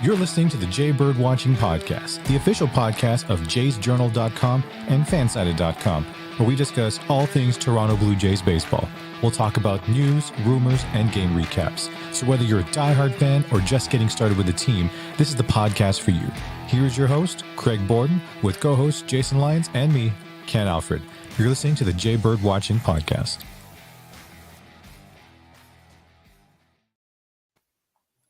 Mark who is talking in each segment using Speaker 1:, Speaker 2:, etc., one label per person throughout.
Speaker 1: You're listening to the Jay Bird Watching Podcast, the official podcast of jaysjournal.com and fansided.com, where we discuss all things Toronto Blue Jays baseball. We'll talk about news, rumors, and game recaps. So whether you're a diehard fan or just getting started with the team, this is the podcast for you. Here's your host, Craig Borden, with co-hosts Jason Lyons and me, Ken Alfred. You're listening to the Jay Bird Watching Podcast.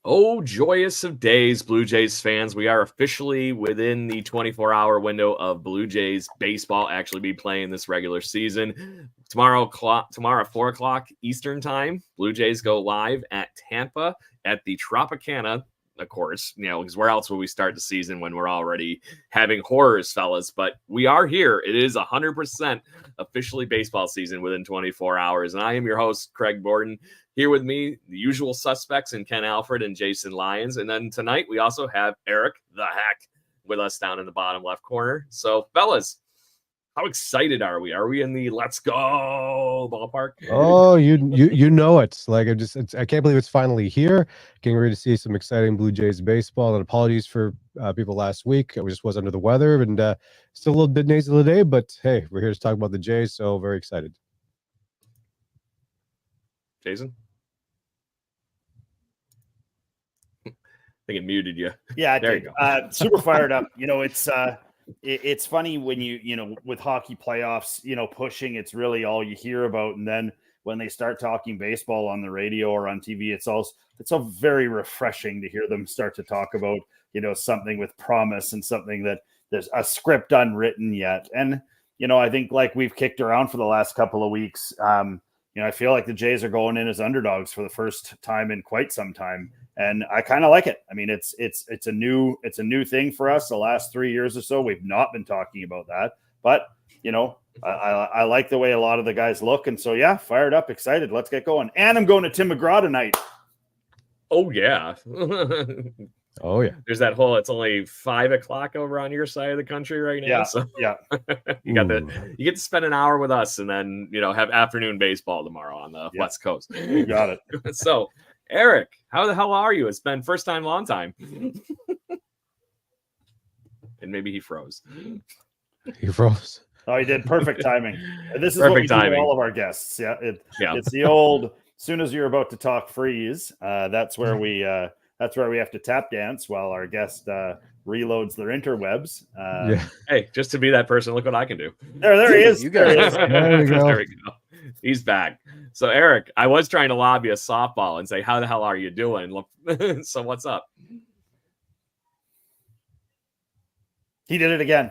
Speaker 2: Oh, joyous of days, Blue Jays fans. We are officially within the 24-hour window of Blue Jays baseball actually be playing this regular season. Tomorrow at 4 o'clock Eastern time, Blue Jays go live at Tampa at the Tropicana, of course, because where else will we start the season when we're already having horrors, fellas? But we are here. It is 100% officially baseball season within 24 hours. And I am your host, Craig Borden. Here with me, the usual suspects in Ken Alfred and Jason Lyons. And then tonight, we also have Eric the Heck with us down in the bottom left corner. So, fellas, how excited are we? Are we in the let's go ballpark?
Speaker 3: Oh, you know it. Like I can't believe it's finally here. Getting ready to see some exciting Blue Jays baseball. And apologies for people last week. I just was under the weather and still a little bit nasal today. But hey, we're here to talk about the Jays, so very excited.
Speaker 2: Jason? I think it muted you.
Speaker 4: Yeah,
Speaker 2: there you go.
Speaker 4: Super fired up. It's funny when you with hockey playoffs, pushing, it's really all you hear about. And then when they start talking baseball on the radio or on TV, it's all very refreshing to hear them start to talk about, something with promise and something that there's a script unwritten yet. And, I think like we've kicked around for the last couple of weeks, I feel like the Jays are going in as underdogs for the first time in quite some time. And I kind of like it. I mean, it's a new thing for us. The last 3 years or so, we've not been talking about that. But, I like the way a lot of the guys look. And so, yeah, fired up, excited. Let's get going. And I'm going to Tim McGraw tonight.
Speaker 2: Oh, yeah.
Speaker 3: Oh, yeah.
Speaker 2: There's that whole, it's only 5 o'clock over on your side of the country right now.
Speaker 4: Yeah,
Speaker 2: so
Speaker 4: yeah.
Speaker 2: you get to spend an hour with us and then, have afternoon baseball tomorrow on the West Coast.
Speaker 4: You got it.
Speaker 2: So, Eric, how the hell are you? It's been first time, long time. And maybe he froze.
Speaker 3: He froze.
Speaker 4: Oh, he did. Perfect timing. This is
Speaker 2: Perfect
Speaker 4: what we
Speaker 2: timing.
Speaker 4: do to all of our guests. Yeah, it's the old, as soon as you're about to talk freeze, that's where we have to tap dance while our guest reloads their interwebs.
Speaker 2: Hey, just to be that person, look what I can do.
Speaker 4: There he is.
Speaker 3: You guys. There we go.
Speaker 2: There we go. He's back. So, Eric, I was trying to lob you a softball and say, how the hell are you doing? Look, so what's up?
Speaker 4: He did it again.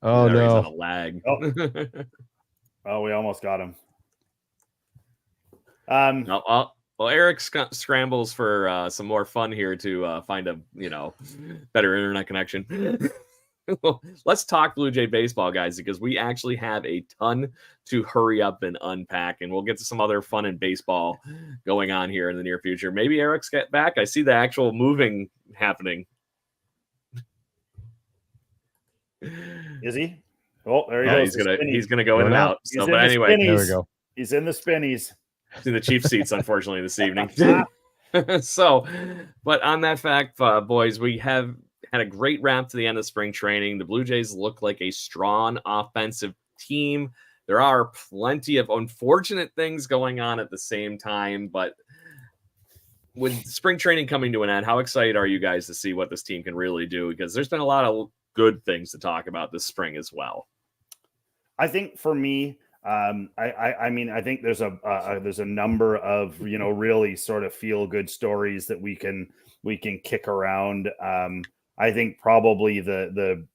Speaker 3: Oh,
Speaker 2: He's on
Speaker 3: no.
Speaker 2: a lag.
Speaker 4: Oh, we almost got him.
Speaker 2: Well, Eric scrambles for some more fun here to find a better internet connection. Well, let's talk Blue Jay baseball, guys, because we actually have a ton to hurry up and unpack, and we'll get to some other fun in baseball going on here in the near future. Maybe Eric's get back. I see the actual moving happening.
Speaker 4: Is he? Oh, there he goes.
Speaker 2: He's gonna go in and out. So, but anyway,
Speaker 3: there we go.
Speaker 4: He's in the spinnies.
Speaker 2: To the cheap seats, unfortunately, this evening. So, but on that fact, boys, we have had a great wrap to the end of spring training. The Blue Jays look like a strong offensive team. There are plenty of unfortunate things going on at the same time, but with spring training coming to an end, how excited are you guys to see what this team can really do? Because there's been a lot of good things to talk about this spring as well.
Speaker 4: I think for me, I think there's a number of really sort of feel good stories that we can kick around. I think probably the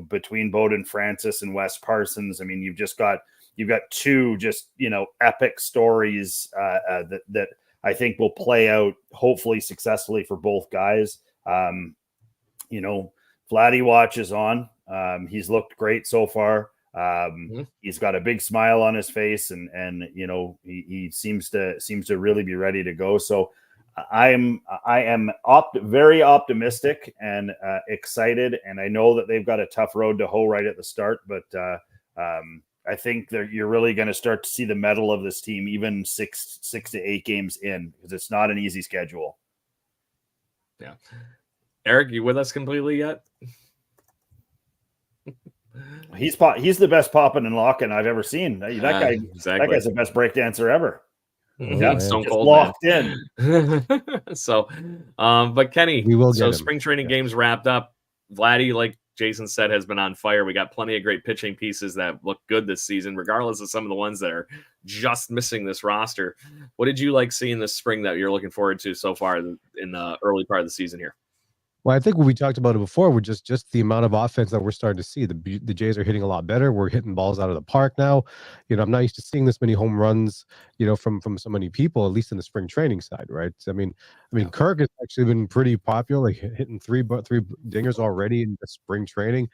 Speaker 4: between Bowden Francis and Wes Parsons. I mean, you've got two just epic stories that I think will play out hopefully successfully for both guys. Vladdy Watch is on. He's looked great so far. He's got a big smile on his face and he seems to really be ready to go. So I am very optimistic and excited, and I know that they've got a tough road to hoe right at the start, but I think that you're really going to start to see the mettle of this team even 6 to 8 games in, because it's not an easy schedule.
Speaker 2: Yeah. Eric, you with us completely yet?
Speaker 4: He's the best popping and locking I've ever seen. That guy,
Speaker 2: exactly.
Speaker 4: That guy's the best breakdancer ever.
Speaker 2: Yeah, Stone
Speaker 4: just
Speaker 2: Cold
Speaker 4: locked in.
Speaker 2: So, but Kenny,
Speaker 3: We will get him.
Speaker 2: spring training games wrapped up. Vladdy, like Jason said, has been on fire. We got plenty of great pitching pieces that look good this season, regardless of some of the ones that are just missing this roster. What did you like seeing this spring that you're looking forward to so far in the early part of the season here?
Speaker 3: Well, I think when we talked about it before, we're just the amount of offense that we're starting to see. The Jays are hitting a lot better. We're hitting balls out of the park now. I'm not used to seeing this many home runs, from so many people, at least in the spring training side, right? I mean, Kirk has actually been pretty popular, like hitting three dingers already in the spring training.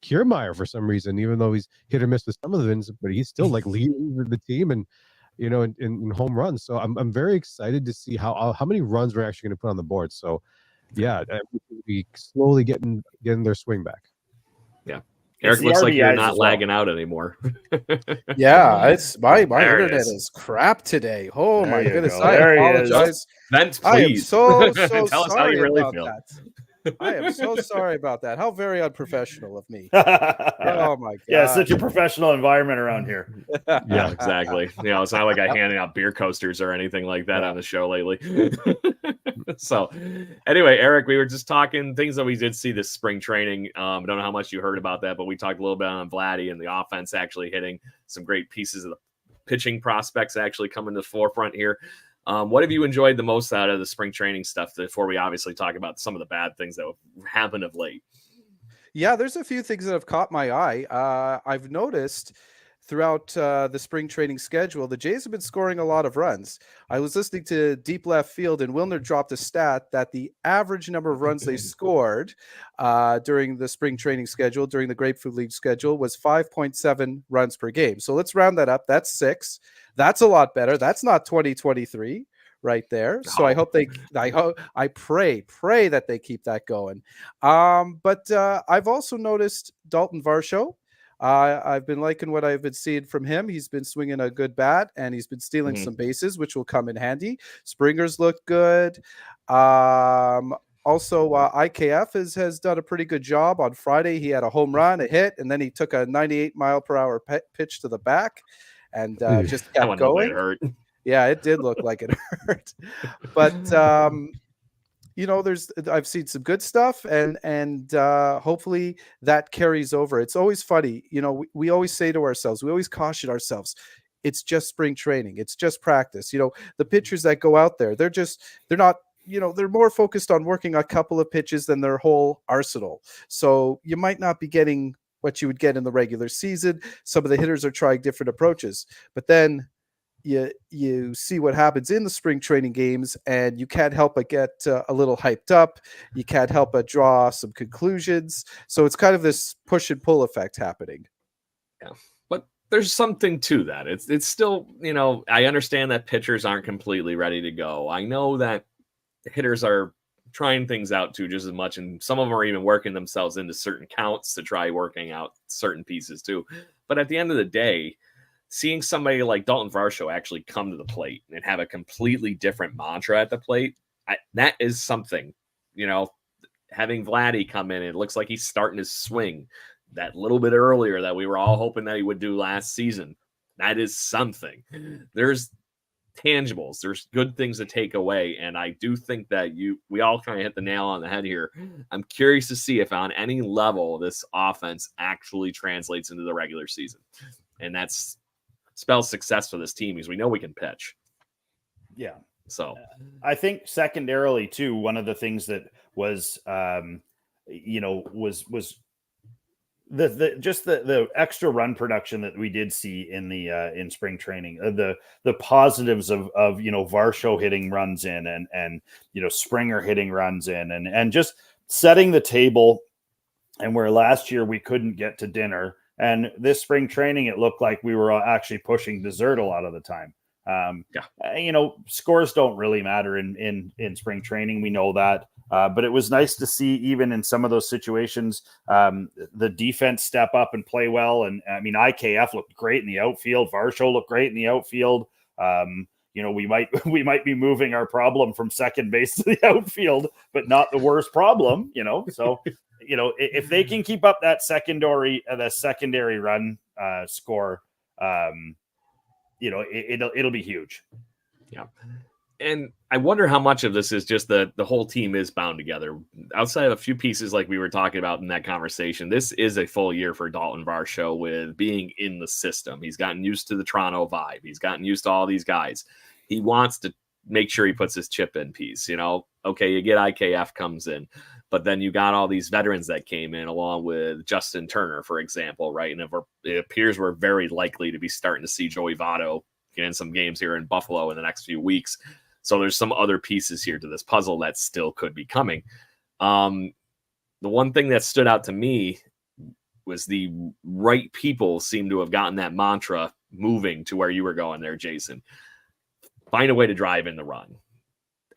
Speaker 3: Kiermaier, for some reason, even though he's hit or miss with some of the wins, but he's still like leading the team and in home runs. So I'm very excited to see how many runs we're actually going to put on the board. So. Yeah, we slowly getting their swing back.
Speaker 2: Yeah, Eric, looks like you're not lagging out anymore.
Speaker 5: Yeah, it's my internet is crap today. Oh my goodness, I apologize.
Speaker 2: Vent, please.
Speaker 5: I am so
Speaker 2: Tell us how you really feel.
Speaker 5: That. I am so sorry about that. How very unprofessional of me. Oh my god.
Speaker 4: Yeah, such a professional environment around here.
Speaker 2: Yeah, exactly. It's not like I handing out beer coasters or anything like that on the show lately. So anyway, Eric, we were just talking things that we did see this spring training. I don't know how much you heard about that, but we talked a little bit on Vladdy and the offense actually hitting some great pieces of the pitching prospects actually coming to the forefront here. What have you enjoyed the most out of the spring training stuff before we obviously talk about some of the bad things that have happened of late?
Speaker 5: Yeah, there's a few things that have caught my eye. I've noticed throughout the spring training schedule, the Jays have been scoring a lot of runs. I was listening to Deep Left Field, and Wilner dropped a stat that the average number of runs they scored during the spring training schedule, during the Grapefruit League schedule, was 5.7 runs per game. So let's round that up. That's 6. That's a lot better. That's not 2023 right there. So I hope I pray that they keep that going. But I've also noticed Dalton Varsho. I've been liking what I've been seeing from him. He's been swinging a good bat, and he's been stealing some bases, which will come in handy. Springer's looked good. Also, IKF has done a pretty good job. On Friday, he had a home run, a hit, and then he took a 98-mile-per-hour pitch to the back and just kept going.
Speaker 2: It hurt.
Speaker 5: Yeah, it did look like it hurt. But I've seen some good stuff, and hopefully that carries over. It's always funny. We always say to ourselves, we always caution ourselves, it's just spring training. It's just practice. The pitchers that go out there, they're not, they're more focused on working a couple of pitches than their whole arsenal. So you might not be getting what you would get in the regular season. Some of the hitters are trying different approaches, but then you see what happens in the spring training games, and you can't help but get a little hyped up. You can't help but draw some conclusions. So it's kind of this push and pull effect happening.
Speaker 2: Yeah, but there's something to that. It's still, I understand that pitchers aren't completely ready to go. I know that hitters are trying things out too just as much, and some of them are even working themselves into certain counts to try working out certain pieces too. But at the end of the day, seeing somebody like Dalton Varsho actually come to the plate and have a completely different mantra at the plate, that is something. Having Vladdy come in, it looks like he's starting his swing that little bit earlier that we were all hoping that he would do last season. That is something. There's tangibles. There's good things to take away, and I do think that we all kind of hit the nail on the head here. I'm curious to see if on any level this offense actually translates into the regular season, and that's spells success for this team because we know we can pitch.
Speaker 4: Yeah.
Speaker 2: So
Speaker 4: I think secondarily too, one of the things that was, was the extra run production that we did see in the in spring training, the positives of Varsho hitting runs in and Springer hitting runs in and just setting the table, and where last year we couldn't get to dinner, and this spring training it looked like we were actually pushing dessert a lot of the time. Scores don't really matter in spring training. We know that. But it was nice to see, even in some of those situations, the defense step up and play well. And I mean, IKF looked great in the outfield. Varsho looked great in the outfield. we might be moving our problem from second base to the outfield, but not the worst problem, So, if they can keep up that secondary run score, it'll be huge.
Speaker 2: Yeah. And I wonder how much of this is just the whole team is bound together. Outside of a few pieces like we were talking about in that conversation, this is a full year for Dalton Varsho with being in the system. He's gotten used to the Toronto vibe. He's gotten used to all these guys. He wants to make sure he puts his chip in piece. Okay, you get IKF comes in, but then you got all these veterans that came in along with Justin Turner, for example, right? And it appears we're very likely to be starting to see Joey Votto get in some games here in Buffalo in the next few weeks. So there's some other pieces here to this puzzle that still could be coming. The one thing that stood out to me was the right people seem to have gotten that mantra moving to where you were going there, Jason. Find a way to drive in the run.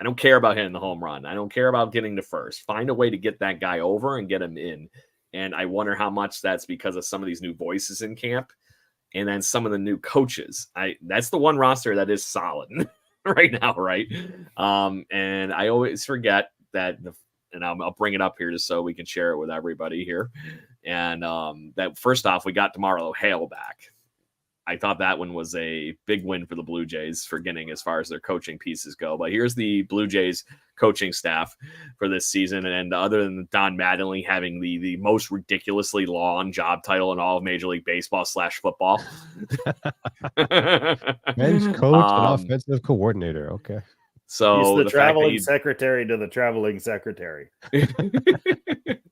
Speaker 2: I don't care about hitting the home run. I don't care about getting to first. Find a way to get that guy over and get him in. And I wonder how much that's because of some of these new voices in camp and then some of the new coaches. That's the one roster that is solid right now, right? And I always forget that, and I'll bring it up here just so we can share it with everybody here. And that first off, we got DeMarlo Hale back. I thought that one was a big win for the Blue Jays for getting as far as their coaching pieces go. But here's the Blue Jays coaching staff for this season. And other than Don Mattingly having the most ridiculously long job title in all of Major League Baseball / football.
Speaker 3: Bench coach and offensive coordinator. Okay.
Speaker 2: So
Speaker 4: he's the traveling secretary to the traveling secretary.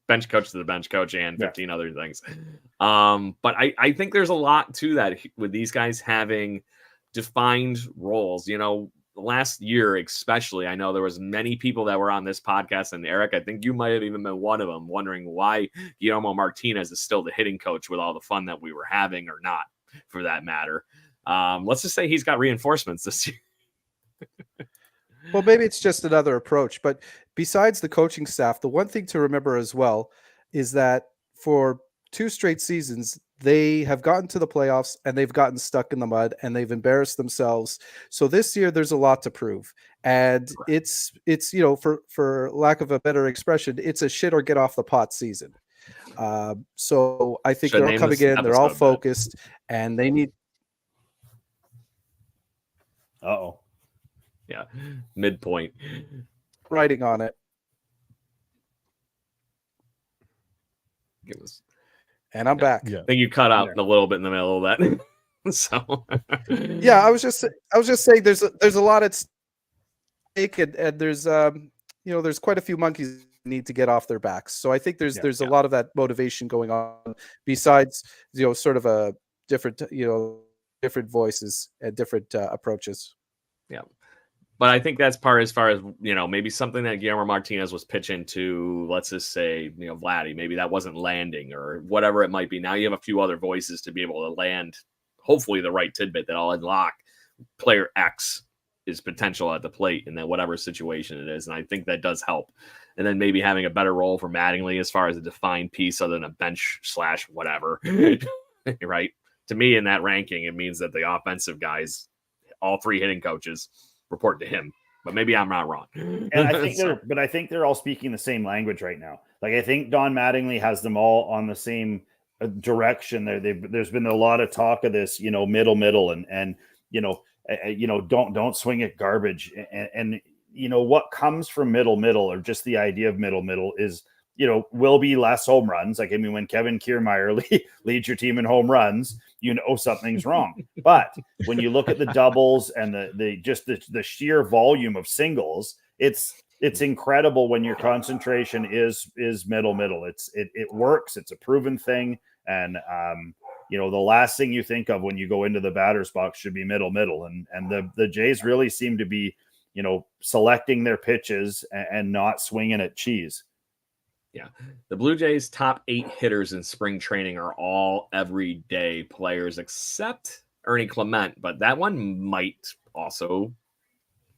Speaker 2: Bench coach to the bench coach and 15 other things. But I think there's a lot to that with these guys having defined roles. Last year especially, I know there was many people that were on this podcast, and Eric, I think you might have even been one of them, wondering why Guillermo Martinez is still the hitting coach with all the fun that we were having, or not, for that matter. Let's just say he's got reinforcements this year.
Speaker 5: Well, maybe it's just another approach. But besides the coaching staff, the one thing to remember as well is that for 2 straight seasons, they have gotten to the playoffs and they've gotten stuck in the mud and they've embarrassed themselves. So this year there's a lot to prove. And it's for lack of a better expression, it's a shit or get off the pot season. So I think they're all coming in, they're all focused, and they need.
Speaker 4: Uh-oh.
Speaker 2: Yeah, midpoint.
Speaker 5: Writing on it. And I'm back.
Speaker 2: I think you cut out a little bit in the middle of that. So
Speaker 5: yeah, I was just saying there's a lot at stake, and there's there's quite a few monkeys need to get off their backs. So I think there's a lot of that motivation going on besides sort of a different different voices and different approaches.
Speaker 2: Yeah. But I think that's part as far as, maybe something that Guillermo Martinez was pitching to, let's just say, Vladdy, maybe that wasn't landing or whatever it might be. Now you have a few other voices to be able to land, hopefully the right tidbit that'll unlock player X is potential at the plate in that whatever situation it is. And I think that does help. And then maybe having a better role for Mattingly as far as a defined piece other than a bench / whatever, right? To me in that ranking, it means that the offensive guys, all 3 hitting coaches, report to him, but maybe I'm not wrong.
Speaker 4: And I think they're all speaking the same language right now. Like I think Don Mattingly has them all on the same direction. There's been a lot of talk of this, middle, and don't swing at garbage. And what comes from middle, or just the idea of middle is, will be less home runs. Like, I mean, when Kevin Kiermaier leads your team in home runs, something's wrong. But when you look at the doubles and the sheer volume of singles, it's incredible when your concentration is middle. It works. It's a proven thing. And, the last thing you think of when you go into the batter's box should be middle. And the Jays really seem to be, selecting their pitches and not swinging at cheese.
Speaker 2: Yeah. The Blue Jays' top 8 hitters in spring training are all everyday players except Ernie Clement, but that one might also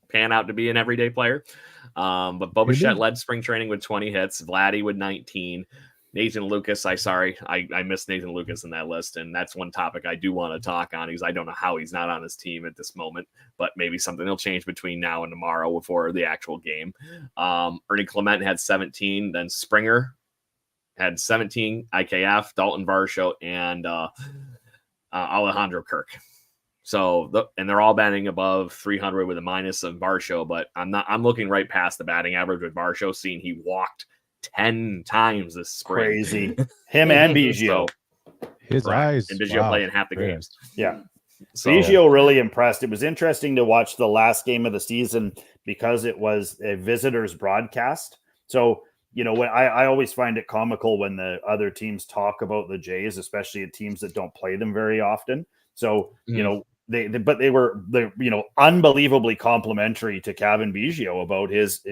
Speaker 2: pan out to be an everyday player. But Bo Bichette led spring training with 20 hits, Vladdy with 19, Nathan Lucas, I missed Nathan Lucas in that list, and that's one topic I do want to talk on because I don't know how he's not on his team at this moment, but maybe something will change between now and tomorrow before the actual game. Ernie Clement had 17, then Springer had 17, IKF, Dalton Varsho, and Alejandro Kirk. So, and they're all batting above 300 with a minus of Varsho, but I'm looking right past the batting average with Varsho, seeing he walked 10 times this spring.
Speaker 4: Crazy. Him and Biggio.
Speaker 3: His eyes.
Speaker 2: And Biggio playing half the games.
Speaker 4: Yeah.
Speaker 2: So,
Speaker 4: Biggio really impressed. It was interesting to watch the last game of the season because it was a visitors broadcast. So, when I always find it comical when the other teams talk about the Jays, especially at teams that don't play them very often. So, they were unbelievably complimentary to Kevin Biggio about his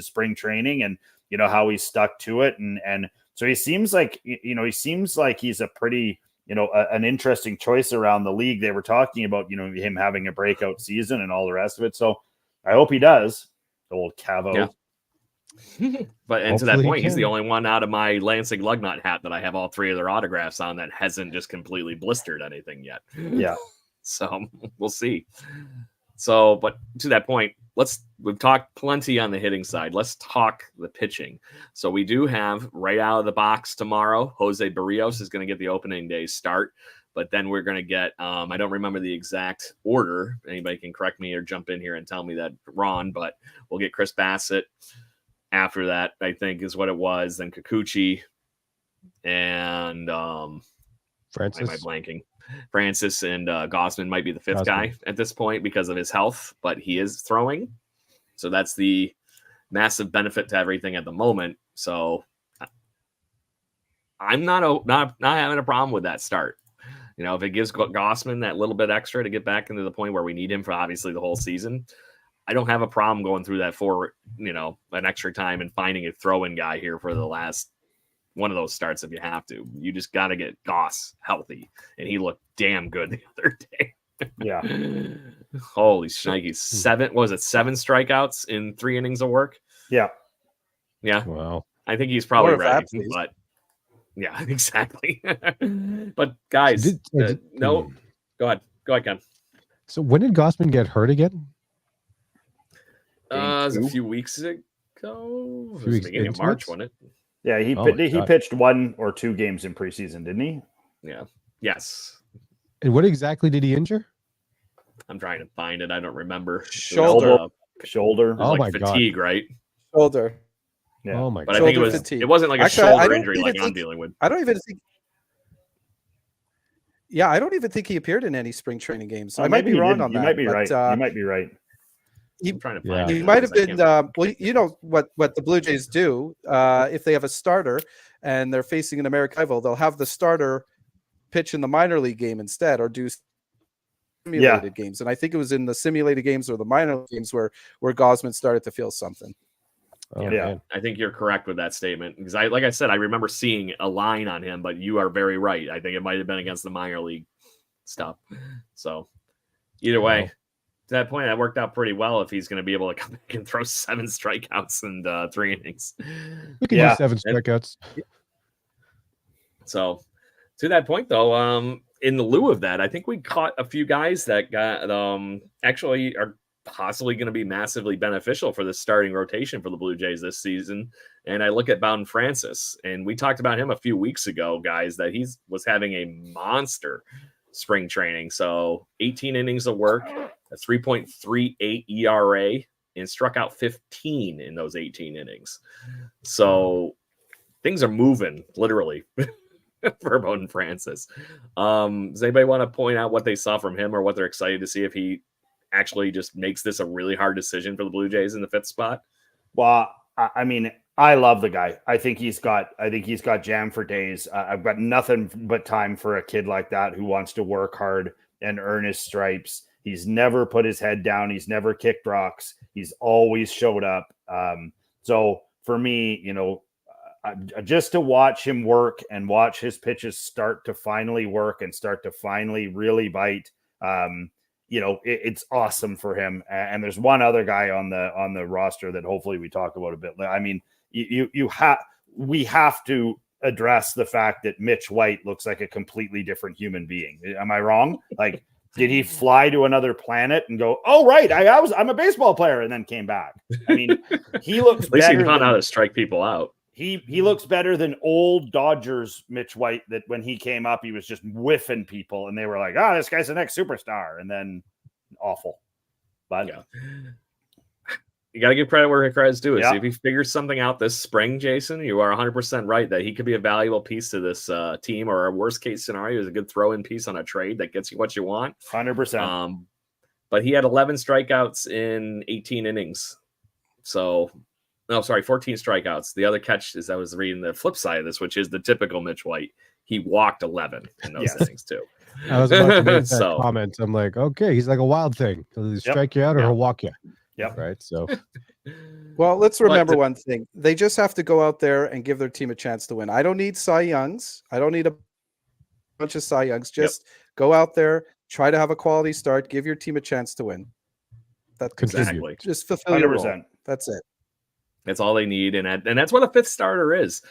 Speaker 4: spring training and how he stuck to it, and so he seems like he's a pretty an interesting choice around the league. They were talking about him having a breakout season and all the rest of it. So I hope he does. The old Cavo.
Speaker 2: Yeah. But and to that point, he's the only one out of my Lansing Lugnut hat that I have all three of their autographs on that hasn't just completely blistered anything yet.
Speaker 4: Yeah.
Speaker 2: So we'll see. So, but to that point, we've talked plenty on the hitting side. Let's talk the pitching. So we do have right out of the box tomorrow, Jose Barrios is going to get the opening day start, but then we're going to get, I don't remember the exact order. Anybody can correct me or jump in here and tell me that wrong, but we'll get Chris Bassett after that, I think is what it was. Then Kikuchi and
Speaker 3: Francis.
Speaker 2: am I blanking? Francis and Gossman might be the fifth guy at this point because of his health, but he is throwing. So that's the massive benefit to everything at the moment. So I'm not having a problem with that start. If it gives Gossman that little bit extra to get back into the point where we need him for obviously the whole season, I don't have a problem going through that for, an extra time and finding a throw-in guy here for the last one of those starts if you have to. You just got to get Goss healthy, and he looked damn good the other day.
Speaker 4: Yeah.
Speaker 2: Holy shnikes. 7 strikeouts in 3 innings of work?
Speaker 4: Yeah.
Speaker 2: Yeah.
Speaker 3: Wow.
Speaker 2: I think he's probably ready, but yeah, exactly. But guys, no, go ahead, Ken.
Speaker 3: So when did Gossman get hurt again?
Speaker 2: It was a few weeks ago. It was the beginning of March, wasn't it?
Speaker 4: Yeah, he pitched 1 or 2 games in preseason, didn't he?
Speaker 2: Yeah. Yes.
Speaker 3: And what exactly did he injure?
Speaker 2: I'm trying to find it. I don't remember.
Speaker 4: Shoulder.
Speaker 3: Oh my
Speaker 2: fatigue,
Speaker 3: God.
Speaker 2: right?
Speaker 5: Shoulder.
Speaker 4: Yeah.
Speaker 3: Oh my
Speaker 2: But
Speaker 3: God.
Speaker 2: I think it wasn't like a shoulder injury like I'm dealing with.
Speaker 5: I don't even think. Yeah, I don't even think he appeared in any spring training games. I might be wrong on that.
Speaker 4: You might be right. You might be right.
Speaker 2: I'm trying to find it.
Speaker 5: He might have been. What the Blue Jays do if they have a starter and they're facing an American, they'll have the starter pitch in the minor league game instead, or do simulated games. And I think it was in the simulated games or the minor league games where Gossman started to feel something.
Speaker 3: Oh,
Speaker 2: yeah,
Speaker 3: man.
Speaker 2: I think you're correct with that statement because like I said, I remember seeing a line on him, but you are very right. I think it might have been against the minor league stuff. So either way, to that point, that worked out pretty well if he's going to be able to come back and throw 7 strikeouts and 3 innings.
Speaker 3: We can use 7 strikeouts.
Speaker 2: So to that point, though, in the lieu of that, I think we caught a few guys that got actually are possibly going to be massively beneficial for the starting rotation for the Blue Jays this season. And I look at Bowden Francis, and we talked about him a few weeks ago, guys, that he was having a monster spring training. So 18 innings of work, a 3.38 ERA, and struck out 15 in those 18 innings. So things are moving, literally, for Bowden Francis. Does anybody want to point out what they saw from him or what they're excited to see if he actually just makes this a really hard decision for the Blue Jays in the 5th spot?
Speaker 4: Well, I mean, I love the guy. I think he's got jam for days. I've got nothing but time for a kid like that who wants to work hard and earn his stripes. He's never put his head down. He's never kicked rocks. He's always showed up. So for me, just to watch him work and watch his pitches start to finally work and start to finally really bite, it's awesome for him. And there's one other guy on the roster that hopefully we talk about a bit. I mean, we have to address the fact that Mitch White looks like a completely different human being. Am I wrong? Like, did he fly to another planet and go, oh, right, I'm a baseball player, and then came back? I mean, he looks
Speaker 2: At least he
Speaker 4: better
Speaker 2: found
Speaker 4: than,
Speaker 2: how to strike people out.
Speaker 4: he looks better than old Dodgers Mitch White, that when he came up, he was just whiffing people, and they were like, this guy's the next superstar, and then awful. But
Speaker 2: Yeah. You got to give credit where credit's due.
Speaker 4: Yeah.
Speaker 2: See if he figures something out this spring, Jason. You are 100% right that he could be a valuable piece to this team, or a worst case scenario is a good throw-in piece on a trade that gets you what you want.
Speaker 4: 100%.
Speaker 2: But he had 11 strikeouts in 18 innings. So, 14 strikeouts. The other catch is I was reading the flip side of this, which is the typical Mitch White. He walked 11 in those innings too.
Speaker 3: I was about to make that comment. I'm like, okay, he's like a wild thing. He'll strike you out or he'll walk you.
Speaker 4: Yep.
Speaker 3: Right. So,
Speaker 5: well, let's remember one thing. They just have to go out there and give their team a chance to win. I don't need Cy Youngs. I don't need a bunch of Cy Youngs. Just go out there, try to have a quality start, give your team a chance to win. That's
Speaker 2: exactly.
Speaker 5: Just fulfill your role. That's it.
Speaker 2: That's all they need. And that's what a fifth starter is.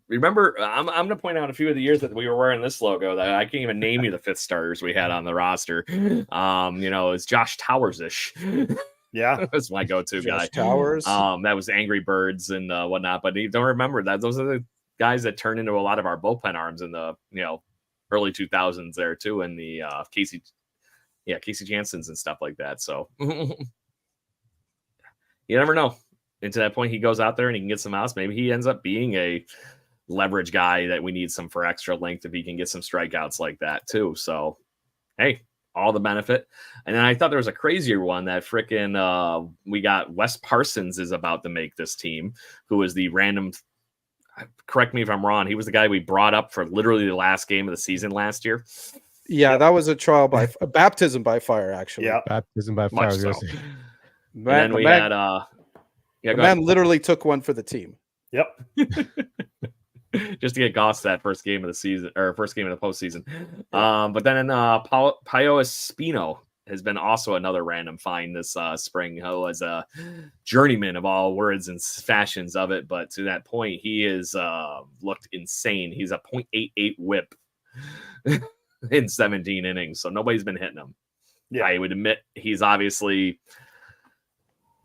Speaker 2: Remember, I'm going to point out a few of the years that we were wearing this logo that I can't even name you the fifth starters we had on the roster. It's Josh Towers-ish.
Speaker 4: Yeah,
Speaker 2: that's my go-to guy.
Speaker 5: Towers.
Speaker 2: That was Angry Birds and whatnot. But you don't remember that those are the guys that turned into a lot of our bullpen arms in the early 2000s there too, and the Casey Janssens and stuff like that. So you never know. And to that point, he goes out there and he can get some outs. Maybe he ends up being a leverage guy that we need some for extra length if he can get some strikeouts like that too. So hey, all the benefit. And then I thought there was a crazier one that frickin' we got Wes Parsons is about to make this team, who is the random, correct me if I'm wrong, he was the guy we brought up for literally the last game of the season last year.
Speaker 5: Yeah, that was a trial by a baptism by fire, actually.
Speaker 4: Yeah,
Speaker 3: baptism by fire.
Speaker 2: So.
Speaker 3: And
Speaker 2: then we had
Speaker 5: the man literally took one for the team.
Speaker 4: Yep.
Speaker 2: Just to get Goss that first game of the season or first game of the postseason. But then Paio Espino has been also another random find this spring, who was a journeyman of all words and fashions of it. But to that point, he is looked insane. He's a .88 whip in 17 innings. So nobody's been hitting him. Yeah, I would admit he's obviously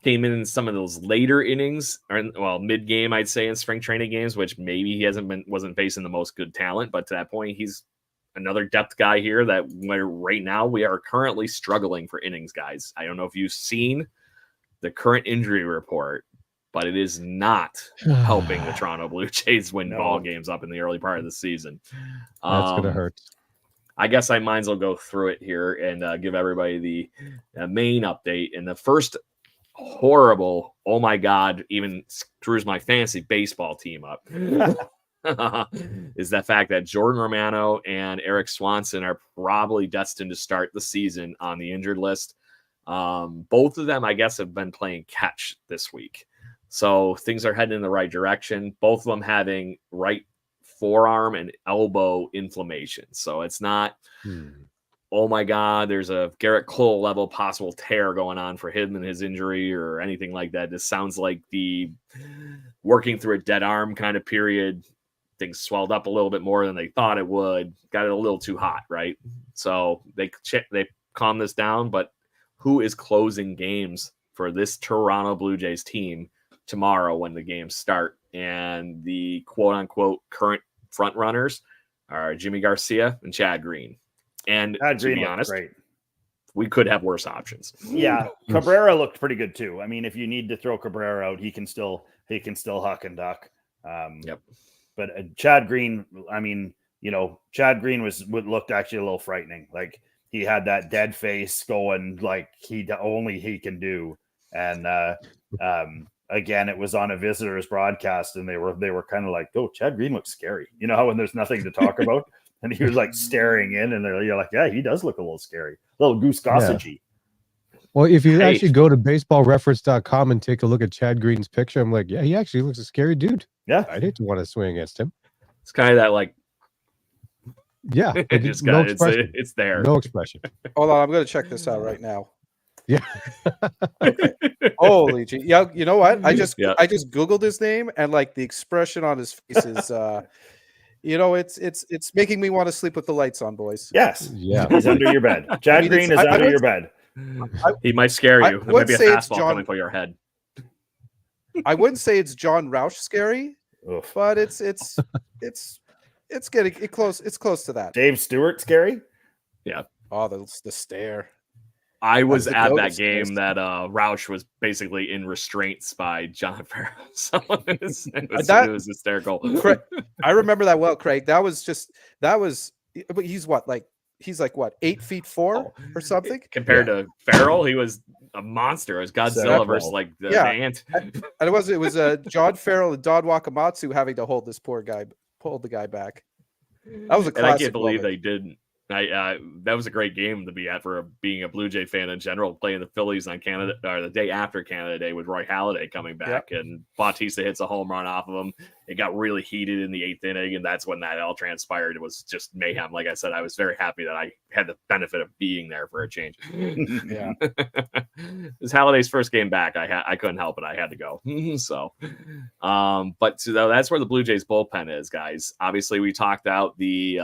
Speaker 2: came in some of those later innings, or mid game, I'd say, in spring training games, which maybe he wasn't facing the most good talent. But to that point, he's another depth guy here that right now we are currently struggling for innings, guys. I don't know if you've seen the current injury report, but it is not helping the Toronto Blue Jays win ball games up in the early part of the season.
Speaker 3: That's going to hurt.
Speaker 2: I guess I might as well go through it here and give everybody the main update. And the first horrible, oh my God, even screws my fantasy baseball team up, is that fact that Jordan Romano and Eric Swanson are probably destined to start the season on the injured list. Both of them, I guess, have been playing catch this week. So things are heading in the right direction. Both of them having right forearm and elbow inflammation. So it's not, oh my God, there's a Garrett Cole level possible tear going on for him and his injury or anything like that. This sounds like the working through a dead arm kind of period. Things swelled up a little bit more than they thought it would. Got it a little too hot, right? So they calm this down, but who is closing games for this Toronto Blue Jays team tomorrow when the games start? And the quote-unquote current front runners are Jimmy Garcia and Chad Green. And to be honest, great. We could have worse options.
Speaker 4: Yeah, Cabrera looked pretty good too. I mean, if you need to throw Cabrera out, he can still huck and duck.
Speaker 2: Yep.
Speaker 4: But Chad Green, I mean, Chad Green looked actually a little frightening. Like he had that dead face going, like only he can do. And again, it was on a visitor's broadcast, and they were kind of like, "Oh, Chad Green looks scary." You know how when there's nothing to talk about. And he was like staring in, and you're like, yeah, he does look a little scary, a little Goose Gossage-y.
Speaker 3: Yeah. Well, if you actually go to baseballreference.com and take a look at Chad Green's picture, I'm like, yeah, he actually looks a scary dude.
Speaker 4: Yeah.
Speaker 3: I'd hate to want to swing against him.
Speaker 2: It's kind of that like,
Speaker 3: yeah,
Speaker 2: it's there.
Speaker 3: No expression.
Speaker 5: Hold on, I'm going to check this out right now.
Speaker 3: Yeah.
Speaker 5: Okay. Holy gee. Yeah, you know what? I just Googled his name, and like the expression on his face is You know, it's making me want to sleep with the lights on, boys.
Speaker 4: Yes.
Speaker 3: Yeah.
Speaker 4: He's under your bed. Chad Green is under your bed.
Speaker 2: He might scare you. There might be a fastball coming for your head.
Speaker 5: I wouldn't say it's John Roush scary,
Speaker 4: Oof.
Speaker 5: but it's getting close. It's close to that.
Speaker 4: Dave Stewart scary?
Speaker 5: Oh, the stare.
Speaker 2: I was
Speaker 5: the
Speaker 2: at
Speaker 5: goat
Speaker 2: that game
Speaker 5: stairs.
Speaker 2: that Roush was basically in restraints by John Farrell. So it was hysterical.
Speaker 5: I remember that well, Craig. That was. But he's what, like 8'4" or something.
Speaker 2: Compared to Farrell, he was a monster. It was Godzilla versus like the ant.
Speaker 5: And it was John Farrell and Don Wakamatsu having to hold the guy back. That was a classic.
Speaker 2: And I can't believe
Speaker 5: moment.
Speaker 2: they didn't. That was a great game to be at for being a Blue Jay fan in general, playing the Phillies on Canada or the day after Canada Day with Roy Halladay coming back, and Bautista hits a home run off of him. It got really heated in the 8th inning, and that's when that all transpired. It was just mayhem. Like I said, I was very happy that I had the benefit of being there for a change.
Speaker 5: Yeah,
Speaker 2: it was Halladay's first game back. I couldn't help it. I had to go. But that's where the Blue Jays bullpen is, guys. Obviously, we talked out the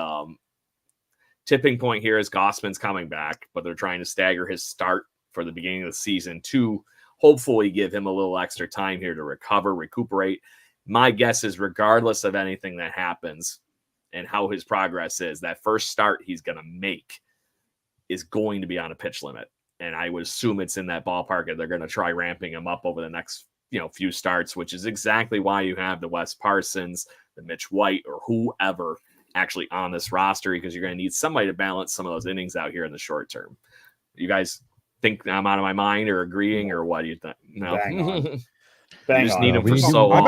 Speaker 2: tipping point here is Gossman's coming back, but they're trying to stagger his start for the beginning of the season to hopefully give him a little extra time here to recuperate. My guess is regardless of anything that happens and how his progress is, that first start he's going to make is going to be on a pitch limit. And I would assume it's in that ballpark, and they're going to try ramping him up over the next few starts, which is exactly why you have the Wes Parsons, the Mitch White, or whoever actually on this roster, because you're going to need somebody to balance some of those innings out here in the short term. You guys think I'm out of my mind or agreeing, or what do you think? No,
Speaker 4: Bang on.
Speaker 2: you
Speaker 4: Bang
Speaker 2: just
Speaker 4: on.
Speaker 2: need him for so long.
Speaker 5: I'm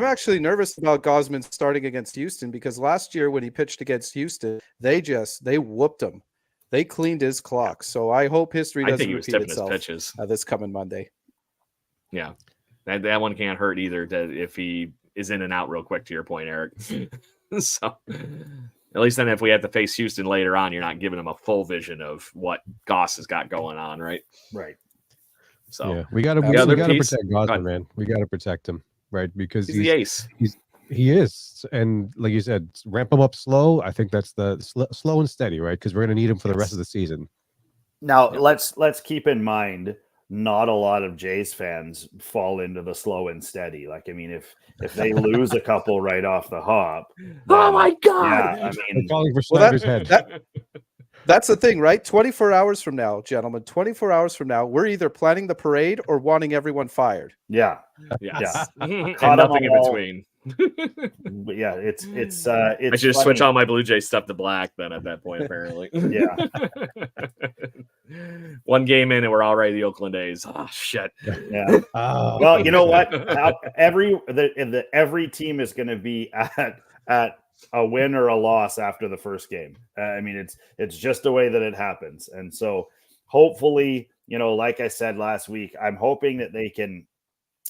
Speaker 5: actually nervous about Gosman starting against Houston, because last year when he pitched against Houston, they whooped him. They cleaned his clock. So I hope history doesn't repeat itself this coming Monday.
Speaker 2: Yeah, that one can't hurt either. If he is in and out real quick, to your point, Eric. So at least then if we have to face Houston later on, you're not giving them a full vision of what Goss has got going on, right?
Speaker 4: Right.
Speaker 2: So
Speaker 3: yeah, we got to protect Gossman, man. We got to protect him, right? Because
Speaker 2: he's the ace.
Speaker 3: He is, and like you said, ramp him up slow. I think that's the slow and steady, right? Because we're going to need him for the rest of the season.
Speaker 4: Now let's keep in mind, not a lot of Jays fans fall into the slow and steady. Like, I mean, if they lose a couple right off the hop,
Speaker 2: oh my God!
Speaker 4: Yeah, I mean,
Speaker 3: calling for Snyder's head.
Speaker 5: That's the thing, right? 24 hours from now, gentlemen, 24 hours from now, we're either planning the parade or wanting everyone fired.
Speaker 4: Yeah.
Speaker 2: Yes. And
Speaker 4: Caught
Speaker 2: nothing in
Speaker 4: all.
Speaker 2: between.
Speaker 4: But yeah, it's
Speaker 2: I should just switch all my Blue Jays stuff to black then at that point, apparently.
Speaker 4: Yeah.
Speaker 2: One game in and we're already the Oakland A's. Oh shit.
Speaker 4: Yeah. Well, you know what? Every team is going to be at a win or a loss after the first game. I mean, it's just the way that it happens. And so hopefully, like I said last week, I'm hoping that they can,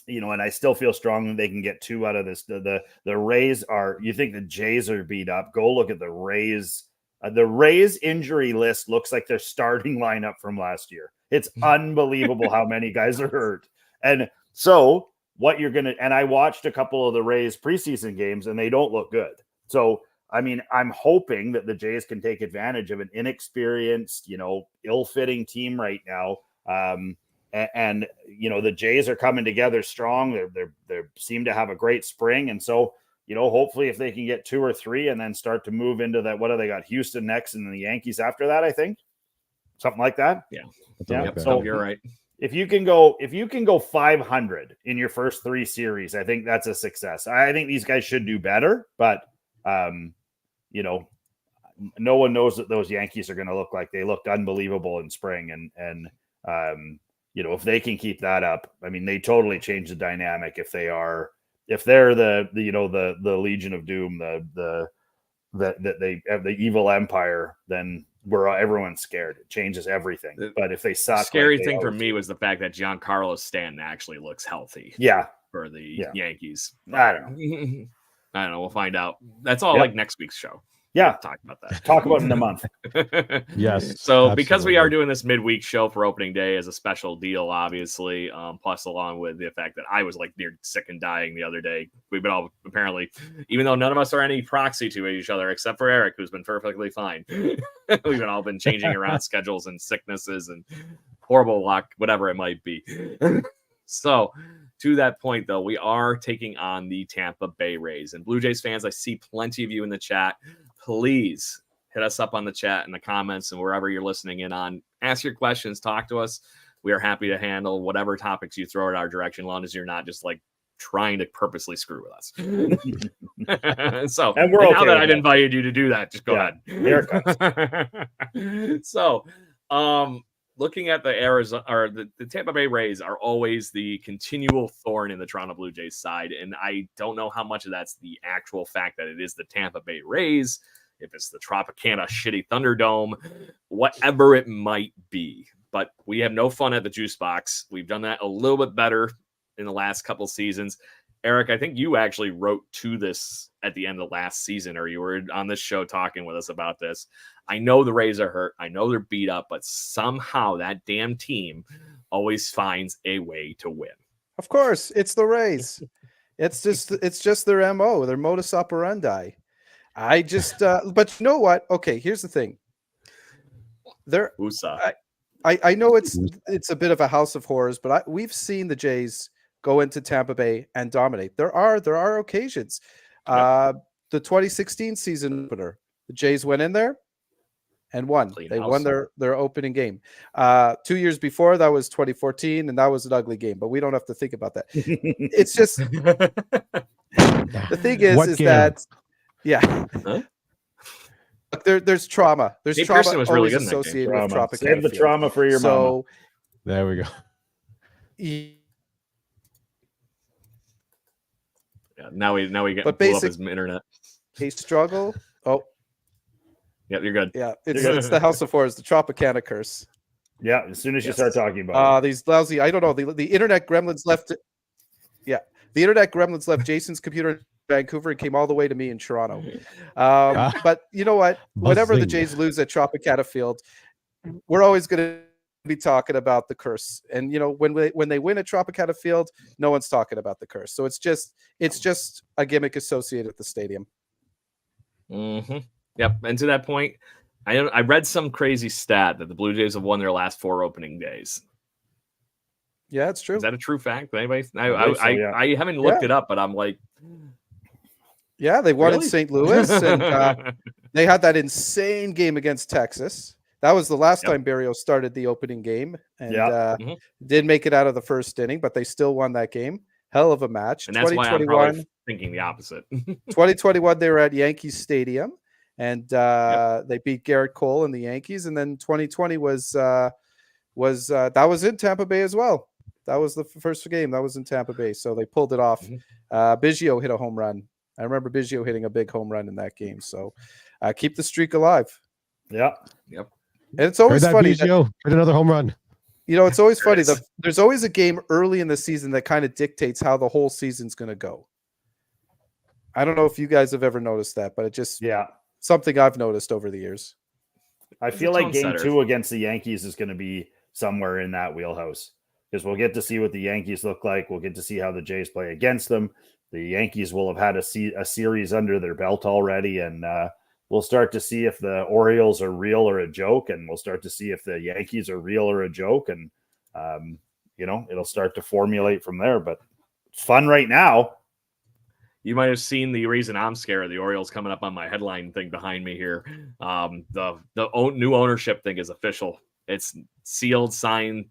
Speaker 4: and I still feel strong that they can get 2 out of this. The Rays are, you think the Jays are beat up? Go look at the Rays. The Rays injury list looks like their starting lineup from last year. It's unbelievable how many guys are hurt. And so and I watched a couple of the Rays preseason games and they don't look good. So, I mean, I'm hoping that the Jays can take advantage of an inexperienced, ill-fitting team right now. And the Jays are coming together strong. They seem to have a great spring. And so, hopefully if they can get 2 or 3 and then start to move into that, what do they got? Houston next and then the Yankees after that, I think. Something like that.
Speaker 2: Yeah.
Speaker 3: Yep.
Speaker 2: So you're right.
Speaker 4: If you can go 500 in your first 3 series, I think that's a success. I think these guys should do better, but no one knows that those Yankees are going to look like they looked unbelievable in spring. And if they can keep that up, I mean, they totally change the dynamic. If they're the Legion of Doom, the evil empire, then everyone's scared. It changes everything. But if they suck,
Speaker 2: the scary thing for me was the fact that Giancarlo Stanton actually looks healthy.
Speaker 4: Yeah.
Speaker 2: For the Yankees.
Speaker 4: I don't know.
Speaker 2: I don't know. We'll find out. That's all like next week's show.
Speaker 4: Yeah,
Speaker 2: talk about that.
Speaker 4: Talk about it in a month.
Speaker 3: Yes.
Speaker 2: So because we are
Speaker 3: absolutely.
Speaker 2: doing this midweek show for opening day as a special deal, obviously, plus along with the fact that I was like near sick and dying the other day, we've been all apparently, even though none of us are any proxy to each other except for Eric, who's been perfectly fine. We've all been changing around schedules and sicknesses and horrible luck, whatever it might be. So to that point, though, we are taking on the Tampa Bay Rays. And Blue Jays fans, I see plenty of you in the chat. Please hit us up on the chat and the comments and wherever you're listening in on. Ask your questions, talk to us. We are happy to handle whatever topics you throw at our direction, as long as you're not just like trying to purposely screw with us. So
Speaker 4: And we're
Speaker 2: now
Speaker 4: okay
Speaker 2: that
Speaker 4: with
Speaker 2: I've
Speaker 4: that.
Speaker 2: invited you to do that, just go
Speaker 4: Yeah,
Speaker 2: ahead. So looking at the Arizona or the Tampa Bay Rays are always the continual thorn in the Toronto Blue Jays side. And I don't know how much of that's the actual fact that it is the Tampa Bay Rays, if it's the Tropicana shitty Thunderdome, whatever it might be. But we have no fun at the juice box. We've done that a little bit better in the last couple seasons. Eric, I think you actually wrote to this at the end of last season, or you were on this show talking with us about this. I know the Rays are hurt. I know they're beat up, but somehow that damn team always finds a way to win.
Speaker 5: Of course, it's the Rays. It's just their MO, their modus operandi. I just, but you know what? Okay, here's the thing. I know it's a bit of a house of horrors, but we've seen the Jays go into Tampa Bay and dominate. There are occasions. The 2016 season opener, the Jays went in there and won. They won their opening game. 2 years before, that was 2014, and that was an ugly game, but we don't have to think about that. It's just the thing is that huh? There's trauma. There's
Speaker 2: Dave
Speaker 5: trauma
Speaker 2: Pearson was really
Speaker 5: always
Speaker 2: good in that
Speaker 5: associated
Speaker 2: game.
Speaker 5: with Tropicana.
Speaker 4: Save the trauma for your mama.
Speaker 3: There we go.
Speaker 2: Yeah, now we get
Speaker 5: but
Speaker 2: blew up his internet.
Speaker 5: He struggle. Oh,
Speaker 2: yeah, you're good.
Speaker 5: Yeah, it's the House of Horrors, the Tropicana curse.
Speaker 4: Yeah, as soon as you start talking about
Speaker 5: these lousy, I don't know, the internet gremlins left. Yeah, the internet gremlins left Jason's computer in Vancouver and came all the way to me in Toronto. But you know what? Whenever the Jays lose at Tropicana Field, we're always going to be talking about the curse. And you know, when they win at Tropicana Field, no one's talking about the curse. So it's just a gimmick associated with the stadium.
Speaker 2: Mm-hmm. Yep. And to that point, I read some crazy stat that the Blue Jays have won their last 4 opening days.
Speaker 5: Yeah, it's true.
Speaker 2: Is that a true fact? Anybody? I haven't looked it up, but I'm like,
Speaker 5: yeah, they won in St. Louis, and they had that insane game against Texas. That was the last time Barrios started the opening game, and did make it out of the first inning, but they still won that game. Hell of a match.
Speaker 2: And that's why I'm probably thinking the opposite.
Speaker 5: 2021, they were at Yankee Stadium, and they beat Garrett Cole and the Yankees. And then 2020 that was in Tampa Bay as well. That was the first game that was in Tampa Bay, so they pulled it off. Biggio hit a home run. I remember Biggio hitting a big home run in that game. So keep the streak alive.
Speaker 4: Yeah.
Speaker 2: Yep.
Speaker 5: And it's always funny.
Speaker 3: Biggio hit another home run.
Speaker 5: You know, it's always funny. There's always a game early in the season that kind of dictates how the whole season's going to go. I don't know if you guys have ever noticed that, but it just something I've noticed over the years.
Speaker 4: I feel like game 2 against the Yankees is going to be somewhere in that wheelhouse, because we'll get to see what the Yankees look like. We'll get to see how the Jays play against them. The Yankees will have had a series under their belt already, and we'll start to see if the Orioles are real or a joke, and we'll start to see if the Yankees are real or a joke, and it'll start to formulate from there. But it's fun right now.
Speaker 2: You might have seen the reason I'm scared of the Orioles coming up on my headline thing behind me here. The new ownership thing is official. It's sealed, signed,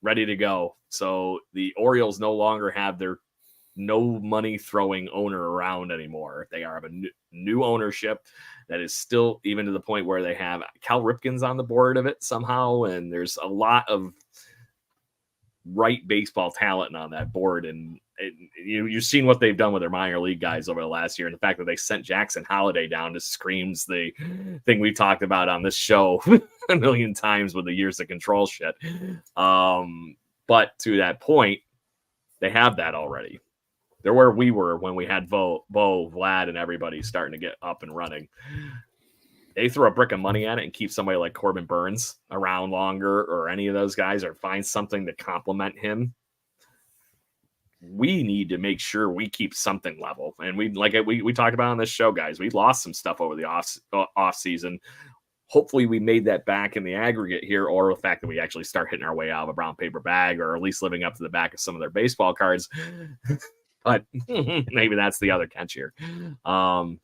Speaker 2: ready to go. So the Orioles no longer have their no money throwing owner around anymore. They are a new ownership that is still even to the point where they have Cal Ripken's on the board of it somehow. And there's a lot of right baseball talent on that board. And you've seen what they've done with their minor league guys over the last year. And the fact that they sent Jackson Holiday down just screams the thing we've talked about on this show a million times with the years of control shit. But to that point, they have that already. They're where we were when we had Bo, Vlad, and everybody starting to get up and running. they throw a brick of money at it and keep somebody like Corbin Burns around longer, or any of those guys, or find something to complement him, we need to make sure we keep something level. And we talked about on this show, guys, we lost some stuff over the off season. Hopefully we made that back in the aggregate here, or the fact that we actually start hitting our way out of a brown paper bag, or at least living up to the back of some of their baseball cards. But maybe that's the other catch here.